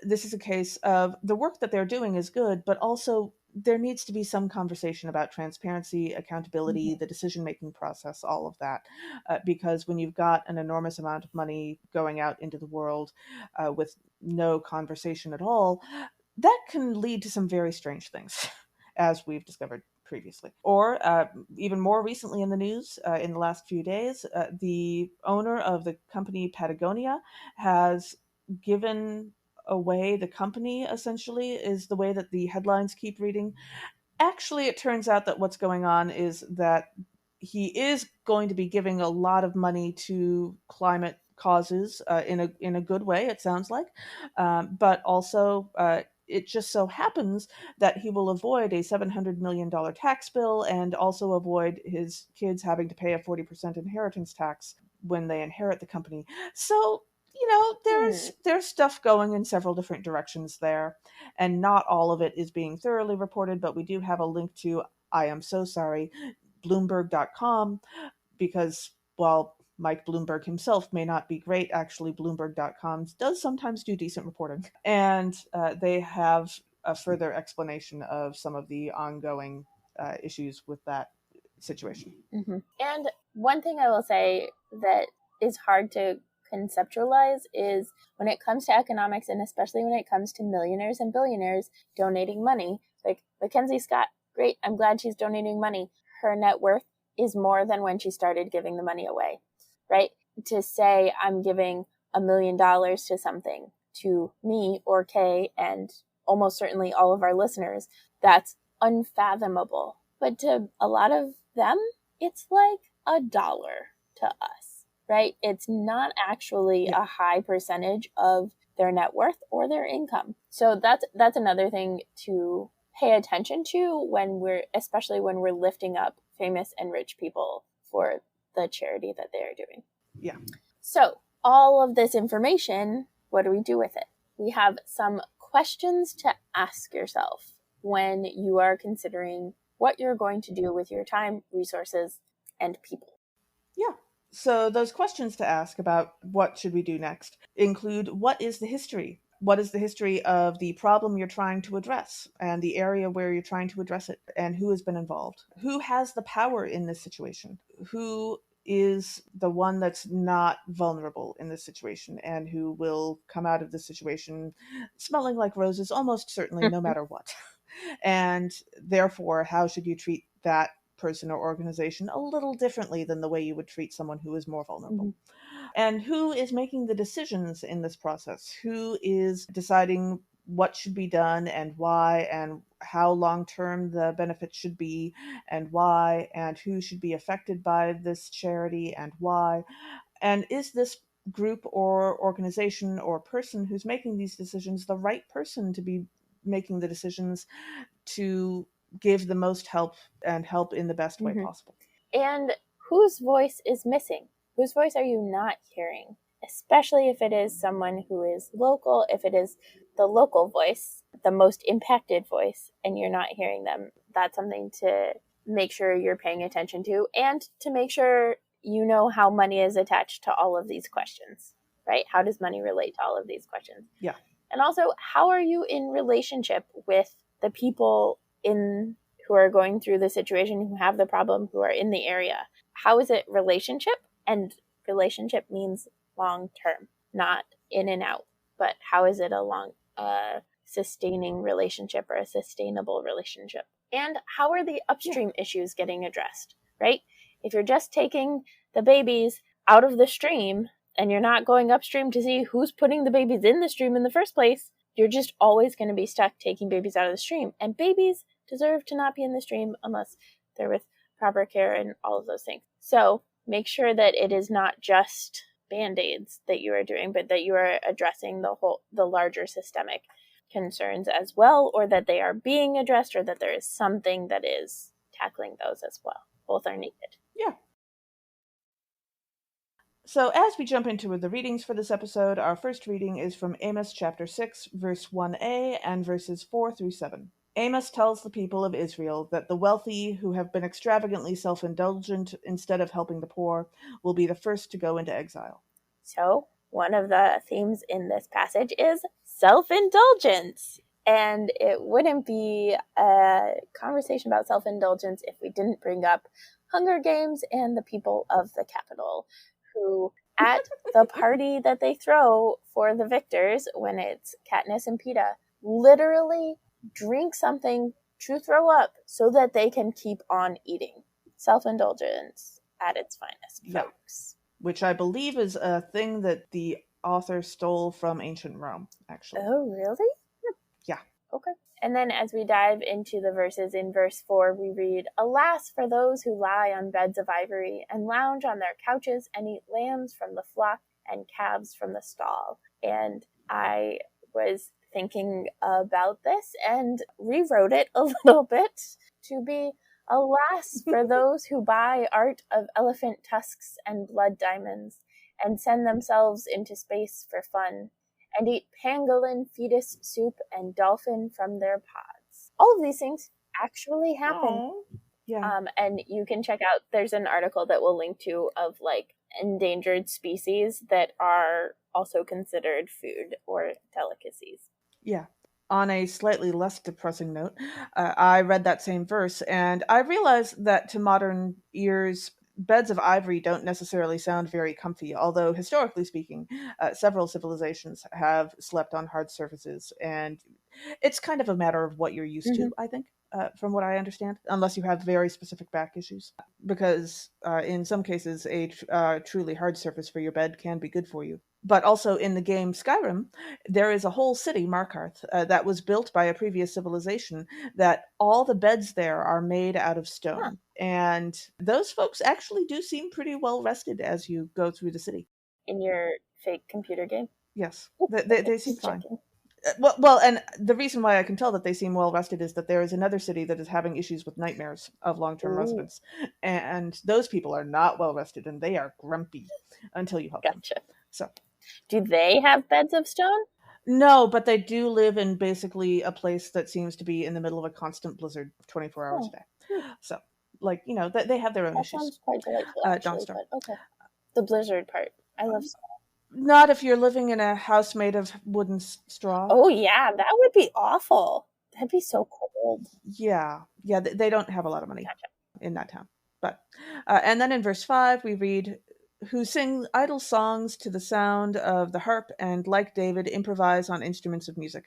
this is a case of the work that they're doing is good, but also there needs to be some conversation about transparency, accountability, the decision-making process, all of that. Because when you've got an enormous amount of money going out into the world with no conversation at all, that can lead to some very strange things, as we've discovered previously. Or even more recently in the news, in the last few days, the owner of the company Patagonia has given away the company, essentially, is the way that the headlines keep reading. Actually, it turns out that what's going on is that he is going to be giving a lot of money to climate causes, in a good way, it sounds like, but also it just so happens that he will avoid a $700 million tax bill, and also avoid his kids having to pay a 40% inheritance tax when they inherit the company. So, there's stuff going in several different directions there, and not all of it is being thoroughly reported, but we do have a link to, I am so sorry, Bloomberg.com, because, while Mike Bloomberg himself may not be great, actually Bloomberg.com does sometimes do decent reporting. And they have a further explanation of some of the ongoing issues with that situation. And one thing I will say that is hard to conceptualize is when it comes to economics, and especially when it comes to millionaires and billionaires donating money. Like Mackenzie Scott, great, I'm glad she's donating money. Her net worth is more than when she started giving the money away, right? To say I'm giving $1 million to something, to me or Kay and almost certainly all of our listeners, that's unfathomable. But to a lot of them, it's like $1 to us. right? It's not actually Yeah. a high percentage of their net worth or their income. So that's another thing to pay attention to when especially when we're lifting up famous and rich people for the charity that they are doing. Yeah. So, all of this information, what do we do with it? We have some questions to ask yourself when you are considering what you're going to do with your time, resources, and people. Yeah. So those questions to ask about what should we do next include, what is the history? What is the history of the problem you're trying to address and the area where you're trying to address it, and who has been involved? Who has the power in this situation? Who is the one that's not vulnerable in this situation and who will come out of this situation smelling like roses almost certainly no matter what? And therefore, how should you treat that person or organization a little differently than the way you would treat someone who is more vulnerable? And who is making the decisions in this process? Who is deciding what should be done and why, and how long term the benefits should be and why, and who should be affected by this charity and why? And is this group or organization or person who's making these decisions the right person to be making the decisions to give the most help and help in the best way Mm-hmm. possible? And whose voice is missing? Whose voice are you not hearing? Especially if it is someone who is local, if it is the local voice, the most impacted voice, and you're not hearing them, that's something to make sure you're paying attention to, and to make sure you know how money is attached to all of these questions, right? How does money relate to all of these questions? Yeah. And also, how are you in relationship with the people who are going through the situation, who have the problem, who are in the area? How is it relationship? And relationship means long term, not in and out. But how is it a sustaining relationship or a sustainable relationship? And how are the upstream issues getting addressed, right? If you're just taking the babies out of the stream and you're not going upstream to see who's putting the babies in the stream in the first place, you're just always going to be stuck taking babies out of the stream. And babies deserve to not be in the stream unless they're with proper care and all of those things. So make sure that it is not just band-aids that you are doing, but that you are addressing the larger systemic concerns as well, or that they are being addressed, or that there is something that is tackling those as well. Both are needed. Yeah. So, as we jump into the readings for this episode, our first reading is from Amos chapter 6, verse 1a, and verses 4 through 7. Amos tells the people of Israel that the wealthy who have been extravagantly self indulgent instead of helping the poor will be the first to go into exile. So, one of the themes in this passage is self indulgence. And it wouldn't be a conversation about self indulgence if we didn't bring up Hunger Games and the people of the capital, who, at the party that they throw for the victors, when it's Katniss and Peeta, literally drink something to throw up so that they can keep on eating. Self indulgence at its finest, folks. Which I believe is a thing that the author stole from ancient Rome, actually. Oh, really? Yeah. Okay. And then as we dive into the verses, in verse 4, we read, "Alas for those who lie on beds of ivory and lounge on their couches and eat lambs from the flock and calves from the stall." And I was thinking about this and rewrote it a little bit to be, "Alas for those who buy art of elephant tusks and blood diamonds and send themselves into space for fun, and eat pangolin fetus soup and dolphin from their pods." All of these things actually happen. Oh, yeah. And you can check out, there's an article that we'll link to of like endangered species that are also considered food or delicacies. Yeah. On a slightly less depressing note, I read that same verse and I realized that to modern ears, beds of ivory don't necessarily sound very comfy, although historically speaking, several civilizations have slept on hard surfaces, and it's kind of a matter of what you're used Mm-hmm. to, I think, from what I understand, unless you have very specific back issues. Because in some cases, a truly hard surface for your bed can be good for you. But also in the game Skyrim, there is a whole city, Markarth, that was built by a previous civilization, that all the beds there are made out of Huh. stone. And those folks actually do seem pretty well rested as you go through the city. In your fake computer game? Yes, Ooh, okay, they seem just fine. checking. Well, and the reason why I can tell that they seem well rested is that there is another city that is having issues with nightmares of long-term Ooh, residents, and those people are not well rested, and they are grumpy until you help them. gotcha. So Do they have beds of stone? no, but they do live in basically a place that seems to be in the middle of a constant blizzard 24 hours a Oh, day. hmm. So, like, they have their own That issues. sounds quite delightful, actually, Dawnstar. but okay. The blizzard part. I love snow. Not if you're living in a house made of wood and straw. Oh, yeah, that would be awful. That'd be so cold. Yeah, yeah, they don't have a lot of money Gotcha. in that town. But and then in verse 5 we read, who sing idle songs to the sound of the harp and, like David, improvise on instruments of music.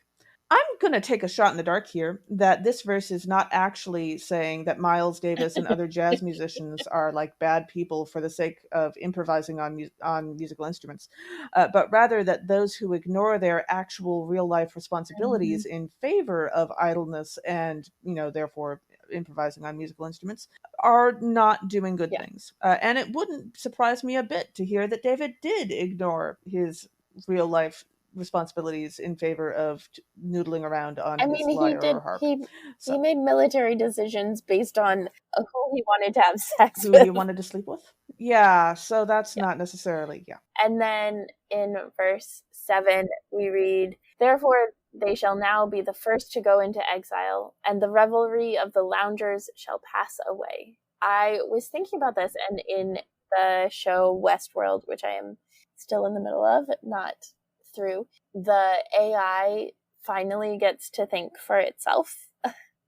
I'm going to take a shot in the dark here that this verse is not actually saying that Miles Davis and other jazz musicians are like bad people for the sake of improvising on musical instruments, but rather that those who ignore their actual real life Mhm. responsibilities in favor of idleness and, therefore improvising on musical instruments are not doing good Yeah. things. And it wouldn't surprise me a bit to hear that David did ignore his real life responsibilities in favor of noodling around on I his mean, he lyre or did. harp. He So, made military decisions based on who he wanted to have sex who he with. wanted to sleep with? Yeah, so that's Yeah. not necessarily, yeah. And then in verse 7, we read, therefore they shall now be the first to go into exile, and the revelry of the loungers shall pass away. I was thinking about this, and in the show Westworld, which I am still in the middle of, not through, the AI finally gets to think for itself,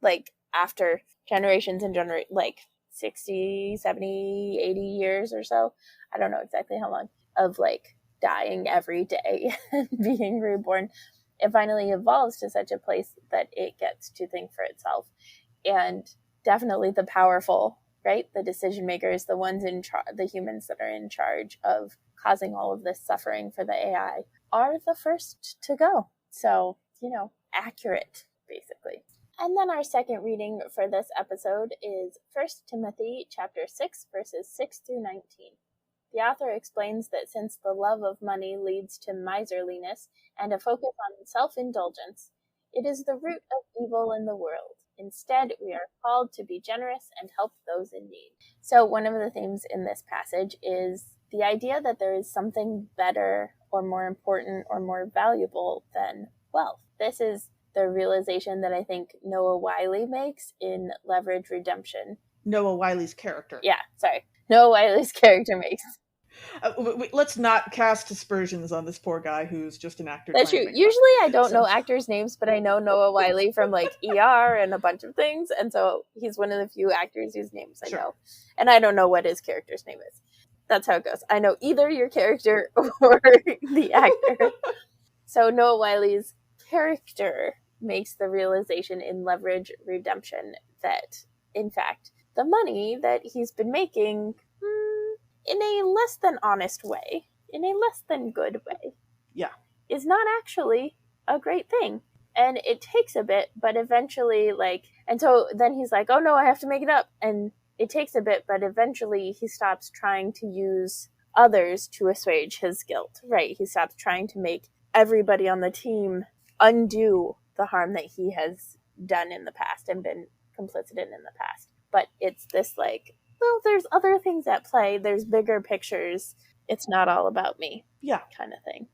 like after generations and like 60, 70, 80 years or so. I don't know exactly how long of like dying every day and being reborn. It finally evolves to such a place that it gets to think for itself. And definitely the powerful, right? The decision makers, the ones in charge, the humans that are in charge of causing all of this suffering for the AI are the first to go. So, accurate, basically. And then our second reading for this episode is 1 Timothy chapter 6 verses 6 through 19. The author explains that since the love of money leads to miserliness and a focus on self-indulgence, it is the root of evil in the world. Instead, we are called to be generous and help those in need. So one of the themes in this passage is the idea that there is something better or more important or more valuable than wealth. This is the realization that I think Noah Wiley makes in Leverage Redemption. Noah Wiley's character. Yeah, sorry. Noah Wiley's character makes. Let's not cast aspersions on this poor guy who's just an actor That's trying true. to make a buck. Usually I don't So, know actors' names, but I know Noah Wiley from like ER and a bunch of things. And so he's one of the few actors whose names I sure. know. And I don't know what his character's name is. That's how it goes. I know either your character or the actor. So Noah Wiley's character makes the realization in Leverage Redemption that, in fact, the money that he's been making in a less than honest way, in a less than good way, Yeah. is not actually a great thing. And it takes a bit, but eventually, and so then he's like, oh no, I have to make it up. And it takes a bit, but eventually he stops trying to use others to assuage his guilt, right? He stops trying to make everybody on the team undo the harm that he has done in the past and been complicit in the past. But it's this well, there's other things at play. There's bigger pictures. It's not all about me. Yeah. Kind of thing.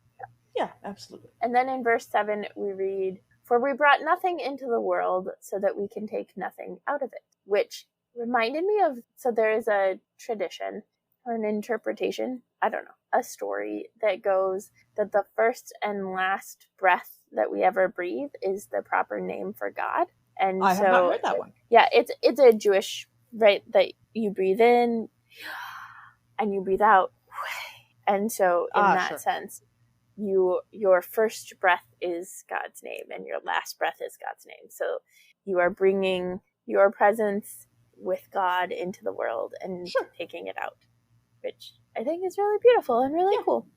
Yeah, absolutely. And then in verse 7, we read, for we brought nothing into the world so that we can take nothing out of it, which reminded me of, so there is a tradition or an interpretation, I don't know, a story that goes that the first and last breath that we ever breathe is the proper name for God. And I have not heard that one. Yeah, it's a Jewish, right, that you breathe in and you breathe out. And so in that sense, your first breath is God's name and your last breath is God's name. So you are bringing your presence with God into the world and taking it out, which I think is really beautiful and really cool.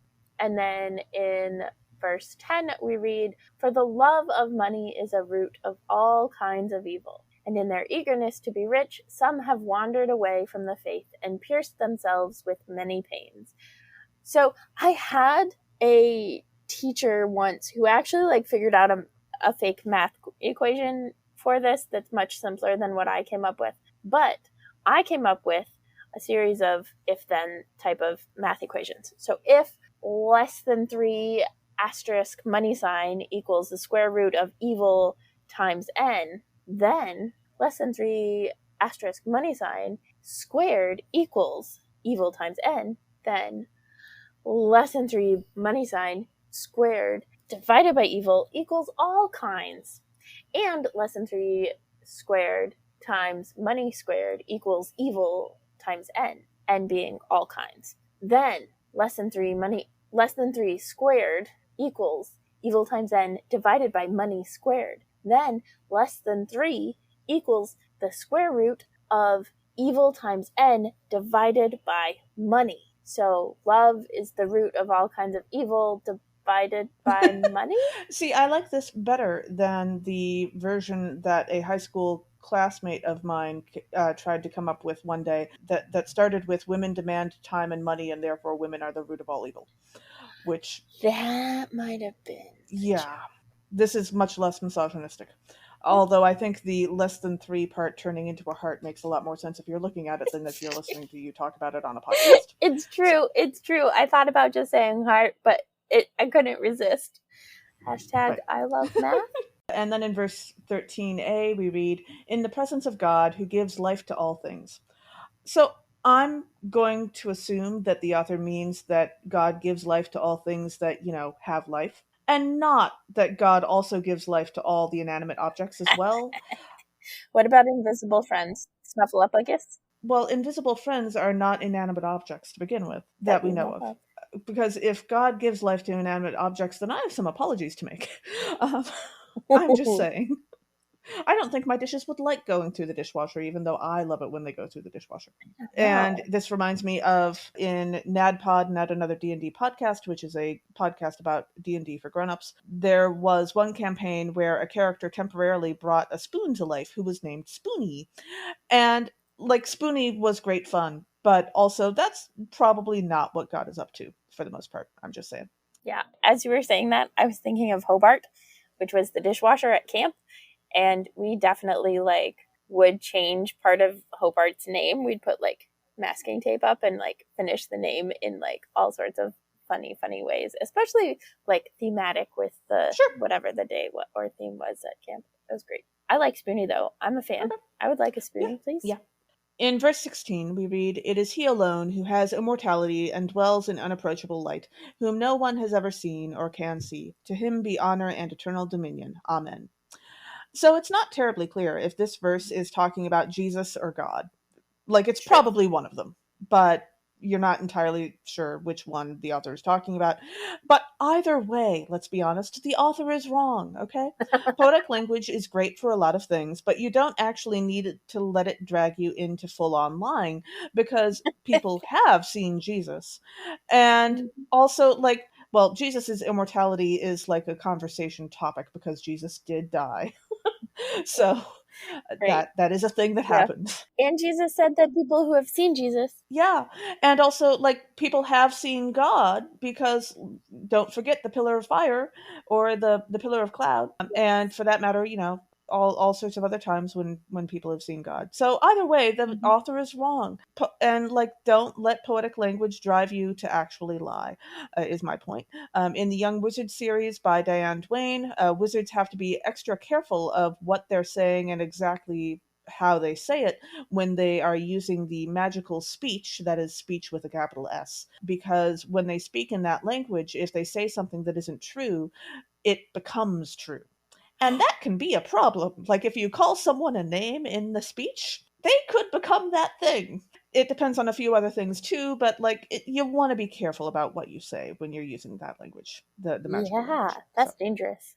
And then in verse 10, we read, "For the love of money is a root of all kinds of evil. And in their eagerness to be rich, some have wandered away from the faith and pierced themselves with many pains." So I had a teacher once who actually figured out a fake math equation for this that's much simpler than what I came up with. But I came up with a series of if-then type of math equations. So if less than 3 asterisk money sign equals the square root of evil times n, then less than 3 asterisk money sign squared equals evil times n, then less than 3 money sign squared divided by evil equals all kinds. And less than 3 squared times money squared equals evil times n being all kinds. Then less than 3 squared equals evil times n divided by money squared. Then less than 3 equals the square root of evil times n divided by money. So love is the root of all kinds of evil divided by money? See, I like this better than the version that a high school classmate of mine tried to come up with one day that started with "women demand time and money, and therefore women are the root of all evil." Which, That might have been the yeah, joke. this is much less misogynistic. Although I think the less than 3 part turning into a heart makes a lot more sense if you're looking at it than if you're listening to you talk about it on a podcast. It's So, true. It's true. I thought about just saying heart, but I couldn't resist. Hashtag right. I love math. And then in verse 13a, we read, "In the presence of God who gives life to all things." So I'm going to assume that the author means that God gives life to all things that, have life, and not that God also gives life to all the inanimate objects as well. What about invisible friends? Snuffleupagus? Well, invisible friends are not inanimate objects to begin with, That that we we know know of. of. Because if God gives life to inanimate objects, then I have some apologies to make. Um, I'm just saying. I don't think my dishes would like going through the dishwasher, even though I love it when they go through the dishwasher. And No. this reminds me of in NADPod, Not Another D&D Podcast, which is a podcast about D&D for grown-ups. There was one campaign where a character temporarily brought a spoon to life who was named Spoony. And Spoony was great fun, but also that's probably not what God is up to for the most part. I'm just saying. Yeah. As you were saying that, I was thinking of Hobart, which was the dishwasher at camp. And we definitely would change part of Hobart's name. We'd put masking tape up and finish the name in all sorts of funny ways, especially thematic with the Sure. whatever the day or theme was at camp. It was great. I like Spoonie though. I'm a fan. Okay. I would like a Yeah. Spoonie, please. Yeah. In verse 16, we read, "It is he alone who has immortality and dwells in unapproachable light, whom no one has ever seen or can see. To him be honor and eternal dominion. Amen." So it's not terribly clear if this verse is talking about Jesus or God. It's True. probably one of them, but you're not entirely sure which one the author is talking about. But either way, let's be honest, the author is wrong, okay? Poetic language is great for a lot of things, but you don't actually need to let it drag you into full-on lying, because people have seen Jesus. And also, well, Jesus's immortality is like a conversation topic because Jesus did die. So Right. that is a thing that Yeah. happened. And Jesus said that people who have seen Jesus. Yeah. And also, people have seen God because don't forget the pillar of fire or the pillar of cloud. And for that matter, all sorts of other times when people have seen God. So either way, the Mhm. author is wrong. And don't let poetic language drive you to actually lie, is my point. In the Young Wizard series by Diane Duane, wizards have to be extra careful of what they're saying and exactly how they say it when they are using the magical speech, that is speech with a capital S, because when they speak in that language, if they say something that isn't true, it becomes true. And that can be a problem. If you call someone a name in the speech, they could become that thing. It depends on a few other things too, but you want to be careful about what you say when you're using that language, the magical Yeah, language. So that's dangerous.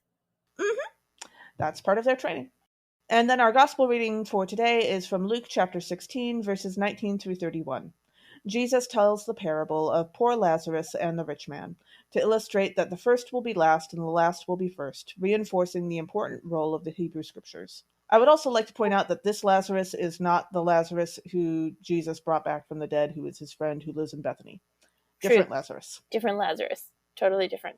that's part of their training. And then our gospel reading for today is from Luke chapter 16, verses 19 through 31. Jesus tells the parable of poor Lazarus and the rich man. to illustrate that the first will be last and the last will be first, reinforcing the important role of the Hebrew Scriptures. I would also like to point out that this Lazarus is not the Lazarus who Jesus brought back from the dead, who is his friend who lives in Bethany. Different Lazarus. Different Lazarus. Totally different.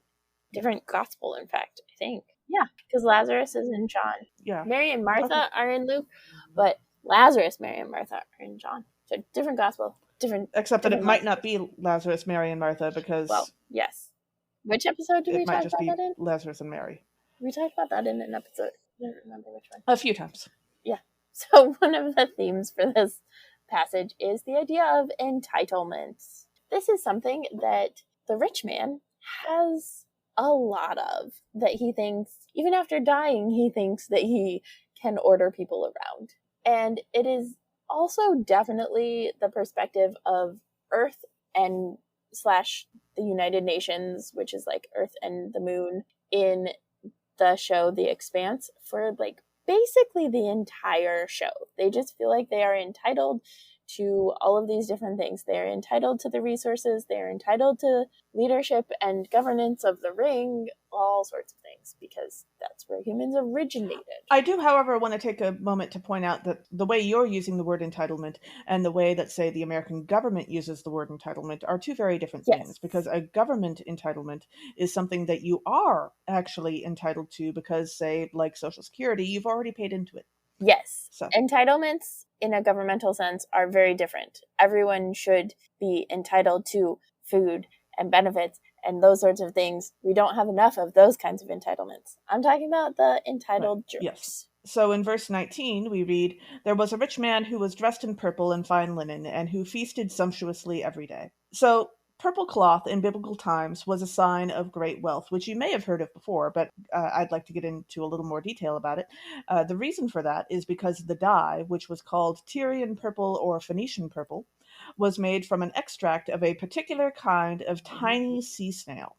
Different gospel, in fact, I think. Yeah, because Lazarus is in John. Yeah. Mary and Martha are in Luke, but Lazarus, Mary, and Martha are in John. So different gospel, different. Except that it different might not be Lazarus, Mary, and Martha because Well, yes. Which episode did we it might talk just about be that in? Lazarus and Mary. We talked about that in an episode. I don't remember which one. A few times. Yeah. So one of the themes for this passage is the idea of entitlement. This is something that the rich man has a lot of, that he thinks, even after dying, he thinks that he can order people around. And it is also definitely the perspective of Earth and slash the United Nations, which is like Earth and the moon, in the show The Expanse, for like basically the entire show. They just feel like they are entitled to all of these different things. They're entitled to the resources, they're entitled to leadership and governance of the ring, all sorts of things, because that's where humans originated. I do, however, want to take a moment to point out that the way you're using the word entitlement and the way that, say, the American government uses the word entitlement are two very different things, because a government entitlement is something that you are actually entitled to because, say, like Social Security, you've already paid into it. Yes. So entitlements in a governmental sense are very different. Everyone should be entitled to food and benefits and those sorts of things. We don't have enough of those kinds of entitlements. I'm talking about the entitled jerks. Yes. So in verse 19, we read, "There was a rich man who was dressed in purple and fine linen, and who feasted sumptuously every day." So purple cloth in biblical times was a sign of great wealth, which you may have heard of before, but I'd like to get into a little more detail about it. The reason for that is because the dye, which was called Tyrian purple or Phoenician purple, was made from an extract of a particular kind of tiny sea snail.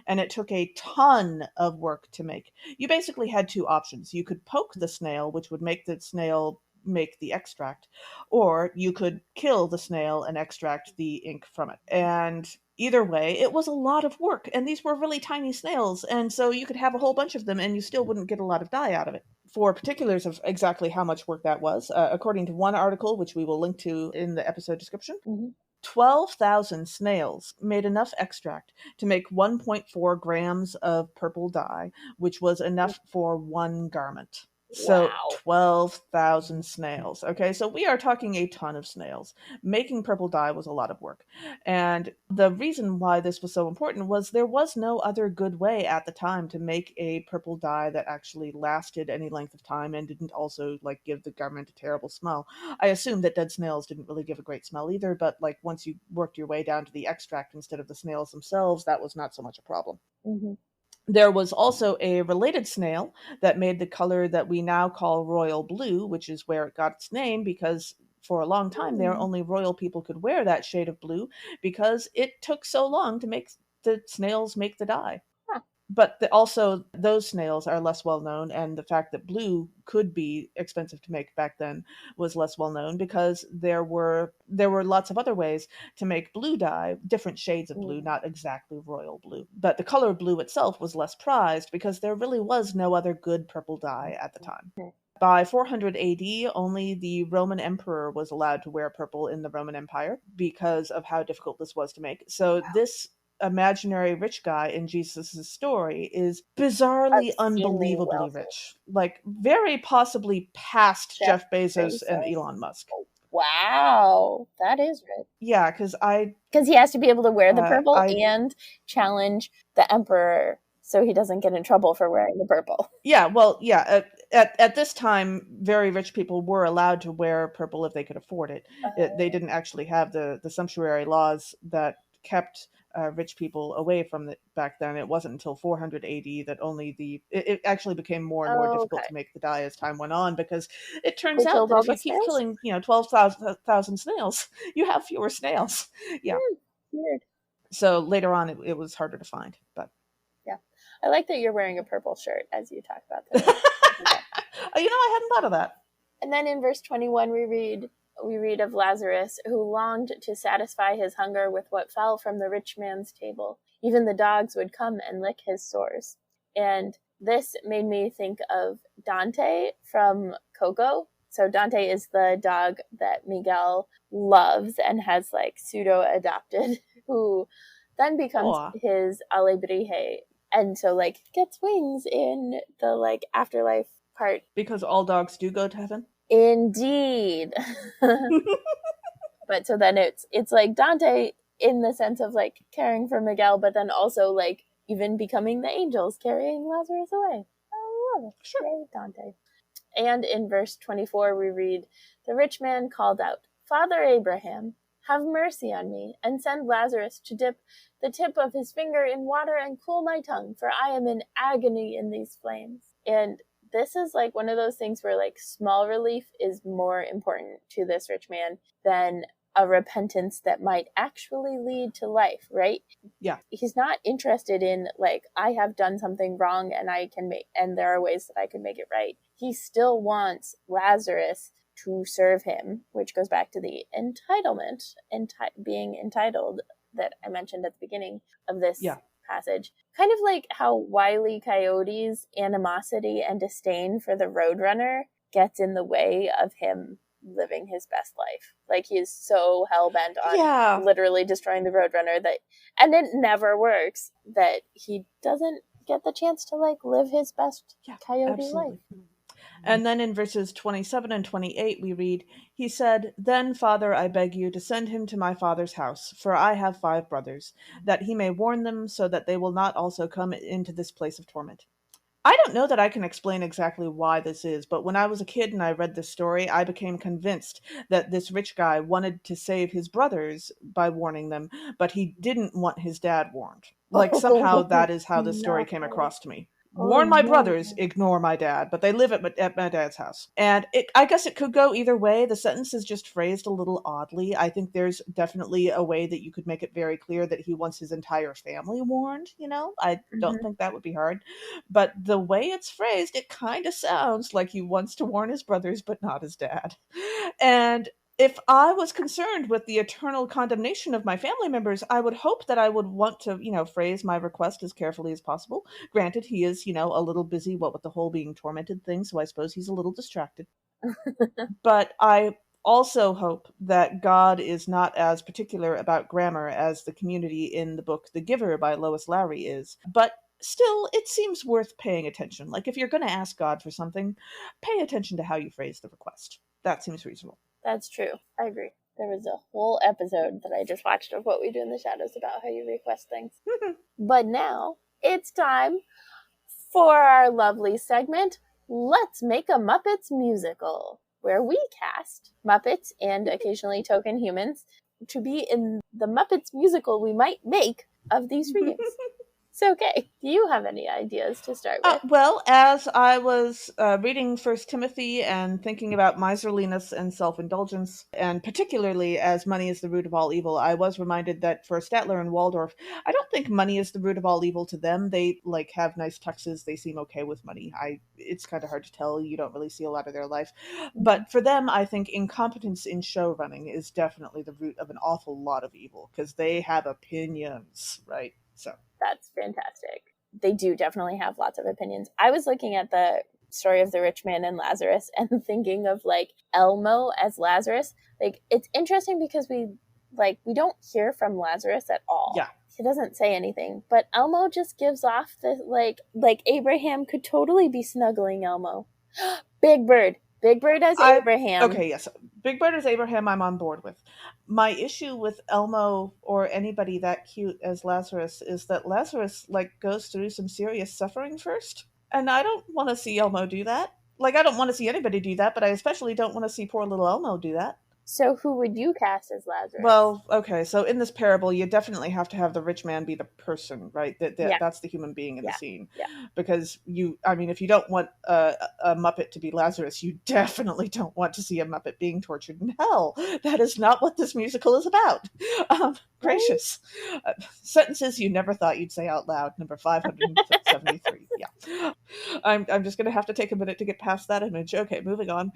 And it took a ton of work to make. You basically had two options. You could poke the snail, which would make the snail make the extract, or you could kill the snail and extract the ink from it. And either way, it was a lot of work, and these were really tiny snails, and so you could have a whole bunch of them and you still wouldn't get a lot of dye out of it. For particulars of exactly how much work that was, according to one article, which we will link to in the episode description, 12,000 snails made enough extract to make 1.4 grams of purple dye, which was enough for one garment. So 12,000 snails. Okay, so we are talking a ton of snails. Making purple dye was a lot of work. And the reason why this was so important was there was no other good way at the time to make a purple dye that actually lasted any length of time and didn't also like give the garment a terrible smell. I assume that dead snails didn't really give a great smell either, but like once you worked your way down to the extract instead of the snails themselves, that was not so much a problem. There was also a related snail that made the color that we now call royal blue, which is where it got its name, because for a long time there, only royal people could wear that shade of blue because it took so long to make the snails make the dye. But also, those snails are less well known, and the fact that blue could be expensive to make back then was less well known because there were lots of other ways to make blue dye, different shades of blue, not exactly royal blue. But the color blue itself was less prized because there really was no other good purple dye at the time. By 400 AD, only the Roman emperor was allowed to wear purple in the Roman Empire because of how difficult this was to make. So this imaginary rich guy in Jesus' story is bizarrely, unbelievably rich. Like, very possibly past Jeff Bezos and Elon Musk. Wow, that is rich. Yeah, because he has to be able to wear the purple and challenge the emperor so he doesn't get in trouble for wearing the purple. Yeah, well, yeah. At this time, very rich people were allowed to wear purple if they could afford it. They didn't actually have the sumptuary laws that kept rich people away from it back then. It wasn't until 400 AD that it actually became more and more difficult to make the dye as time went on, because it turns out that if you keep killing 12,000 snails, you have fewer snails. Yeah. Weird. So later on, it was harder to find, but. Yeah. I like that you're wearing a purple shirt as you talk about this. I hadn't thought of that. And then in verse 21, we read, we read of Lazarus, who longed to satisfy his hunger with what fell from the rich man's table. Even the dogs would come and lick his sores. And this made me think of Dante from Coco. So Dante is the dog that Miguel loves and has like pseudo adopted, who then becomes Aw. his alebrije, and so like gets wings in the like afterlife part. Because all dogs do go to heaven? Indeed. But so then it's like Dante in the sense of like caring for Miguel, but then also like even becoming the angels carrying Lazarus away. I love it. Sure. Yay, Dante. And in verse 24 we read, "The rich man called out, 'Father Abraham, have mercy on me, and send Lazarus to dip the tip of his finger in water and cool my tongue, for I am in agony in these flames.'" And this is like one of those things where like small relief is more important to this rich man than a repentance that might actually lead to life, right? Yeah. He's not interested in like, I have done something wrong and and there are ways that I can make it right. He still wants Lazarus to serve him, which goes back to the entitlement, being entitled that I mentioned at the beginning of this passage. Kind of like how Wile E. Coyote's animosity and disdain for the Roadrunner gets in the way of him living his best life. Like he's so hell-bent on literally destroying the Roadrunner and it never works, that he doesn't get the chance to like live his best coyote life. And then in verses 27 and 28 we read, "He said, 'Then, Father, I beg you to send him to my father's house, for I have 5 brothers, that he may warn them, so that they will not also come into this place of torment.'" I don't know that I can explain exactly why this is, but when I was a kid and I read this story, I became convinced that this rich guy wanted to save his brothers by warning them, but he didn't want his dad warned. Like somehow that is how this story came across to me. Warn my brothers, ignore my dad, but they live at my dad's house. And I guess it could go either way. The sentence is just phrased a little oddly. I think there's definitely a way that you could make it very clear that he wants his entire family warned, you know? I don't think that would be hard. But the way it's phrased, it kind of sounds like he wants to warn his brothers, but not his dad. And if I was concerned with the eternal condemnation of my family members, I would hope that I would want to, phrase my request as carefully as possible. Granted, he is, a little busy, what with the whole being tormented thing, so I suppose he's a little distracted. But I also hope that God is not as particular about grammar as the community in the book The Giver by Lois Lowry is. But still, it seems worth paying attention. Like, if you're going to ask God for something, pay attention to how you phrase the request. That seems reasonable. That's true. I agree. There was a whole episode that I just watched of What We Do in the Shadows about how you request things. But now it's time for our lovely segment, Let's Make a Muppets Musical, where we cast Muppets and occasionally token humans to be in the Muppets musical we might make of these readings. So, okay, do you have any ideas to start with? Well, as I was reading 1 Timothy and thinking about miserliness and self-indulgence, and particularly as money is the root of all evil, I was reminded that for Statler and Waldorf, I don't think money is the root of all evil to them. They have nice tuxes. They seem okay with money. It's kind of hard to tell. You don't really see a lot of their life. But for them, I think incompetence in show running is definitely the root of an awful lot of evil, because they have opinions, right? So that's fantastic. They do definitely have lots of opinions. I was looking at the story of the rich man and Lazarus and thinking of Elmo as Lazarus. It's interesting because we don't hear from Lazarus at all. Yeah. He doesn't say anything, but Elmo just gives off this Abraham could totally be snuggling Elmo. Big Bird as Abraham. Okay, yes. Big Bird as Abraham I'm on board with. My issue with Elmo or anybody that cute as Lazarus is that Lazarus goes through some serious suffering first. And I don't want to see Elmo do that. I don't want to see anybody do that, but I especially don't want to see poor little Elmo do that. So who would you cast as Lazarus? Well, okay, so in this parable, you definitely have to have the rich man be the person, right? That's the human being in the scene. Yeah. Because if you don't want a Muppet to be Lazarus, you definitely don't want to see a Muppet being tortured in hell. That is not what this musical is about. Gracious. Sentences you never thought you'd say out loud, number 573. Yeah. I'm just going to have to take a minute to get past that image. Okay, moving on.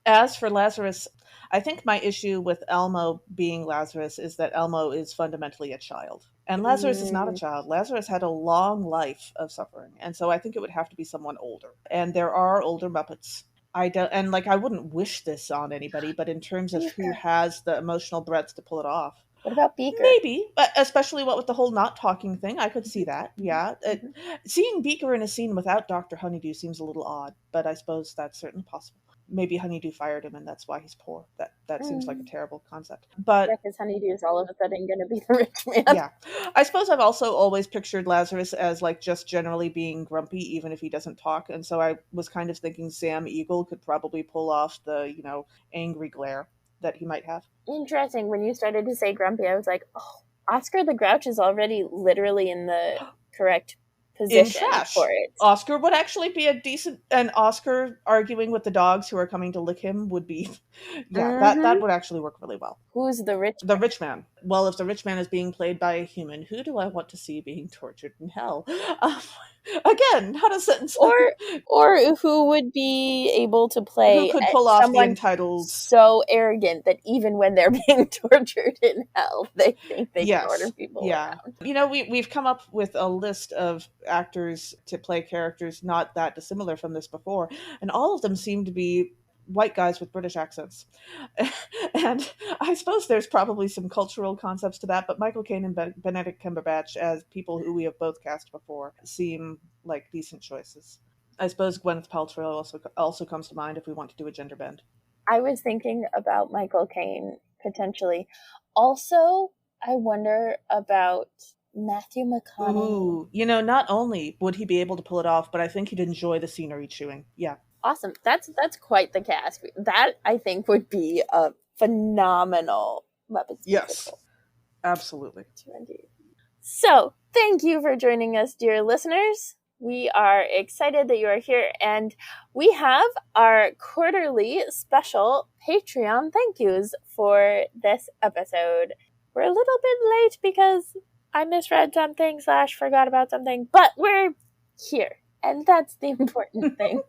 As for Lazarus, I think my issue with Elmo being Lazarus is that Elmo is fundamentally a child. And Lazarus is not a child. Lazarus had a long life of suffering. And so I think it would have to be someone older. And there are older Muppets. I don't, and like I wouldn't wish this on anybody, but in terms of who Beaker. has the emotional breadth to pull it off, What about Beaker? maybe, but especially what with the whole not talking thing, I could see that. Yeah, seeing Beaker in a scene without Doctor Honeydew seems a little odd, but I suppose that's certainly possible. Maybe Honeydew fired him, and that's why he's poor. That seems like a terrible concept. Yeah, But because Honeydew is all of a sudden going to be the rich man. yeah, I suppose I've also always pictured Lazarus as like just generally being grumpy, even if he doesn't talk, and so I was kind of thinking Sam Eagle could probably pull off the angry glare that he might have. Interesting. When you started to say grumpy, I was like, oh, Oscar the Grouch is already literally in the correct In position trash. for it. Oscar would actually be a decent, and Oscar arguing with the dogs who are coming to lick him would be, that would actually work really well. Who's the rich? The rich man. Well, if the rich man is being played by a human, who do I want to see being tortured in hell? Again, not a sentence. Or who would be able to play Who could pull off the someone entitled so arrogant that even when they're being tortured in hell, they think they can order people around. We've come up with a list of actors to play characters not that dissimilar from this before, and all of them seem to be white guys with British accents. And I suppose there's probably some cultural concepts to that, but Michael Caine and Benedict Cumberbatch as people who we have both cast before seem like decent choices. I suppose Gwyneth Paltrow also comes to mind if we want to do a gender bend. I was thinking about Michael Caine potentially. Also, I wonder about Matthew McConaughey. Ooh, not only would he be able to pull it off, but I think he'd enjoy the scenery chewing. Yeah. Awesome. That's quite the cast. That, I think, would be a phenomenal Muppets Yes, musical. Absolutely. So, thank you for joining us, dear listeners. We are excited that you are here, and we have our quarterly special Patreon thank yous for this episode. We're a little bit late because I misread something / forgot about something, but we're here, and that's the important thing.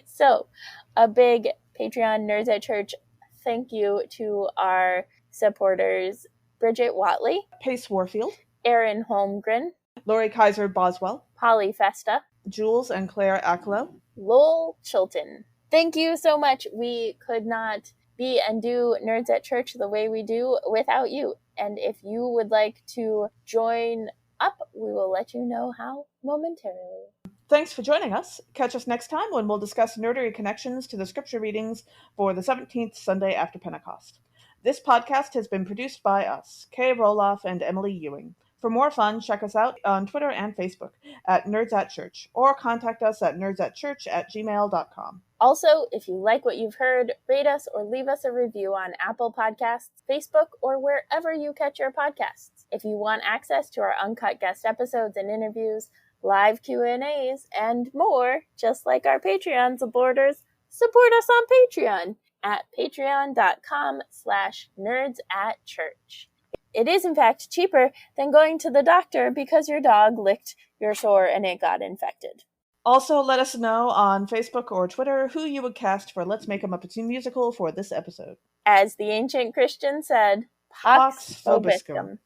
So, a big Patreon Nerds at Church thank you to our supporters, Bridget Watley, Pace Warfield, Erin Holmgren, Lori Kaiser Boswell, Polly Festa, Jules and Claire Acklow, Lowell Chilton. Thank you so much. We could not be and do Nerds at Church the way we do without you. And if you would like to join up, we will let you know how momentarily. Thanks for joining us. Catch us next time when we'll discuss nerdery connections to the scripture readings for the 17th Sunday after Pentecost. This podcast has been produced by us, Kay Rohloff and Emily Ewing. For more fun, check us out on Twitter and Facebook at Nerds at Church, or contact us at nerdstatchurch@gmail.com. Also, if you like what you've heard, rate us or leave us a review on Apple Podcasts, Facebook, or wherever you catch your podcasts. If you want access to our uncut guest episodes and interviews, live Q&As, and more, just like our Patreon supporters, support us on Patreon at patreon.com/nerdstatchurch. It is, in fact, cheaper than going to the doctor because your dog licked your sore and it got infected. Also, let us know on Facebook or Twitter who you would cast for Let's Make a Muppets musical for this episode. As the ancient Christian said, Pax Vobiscum.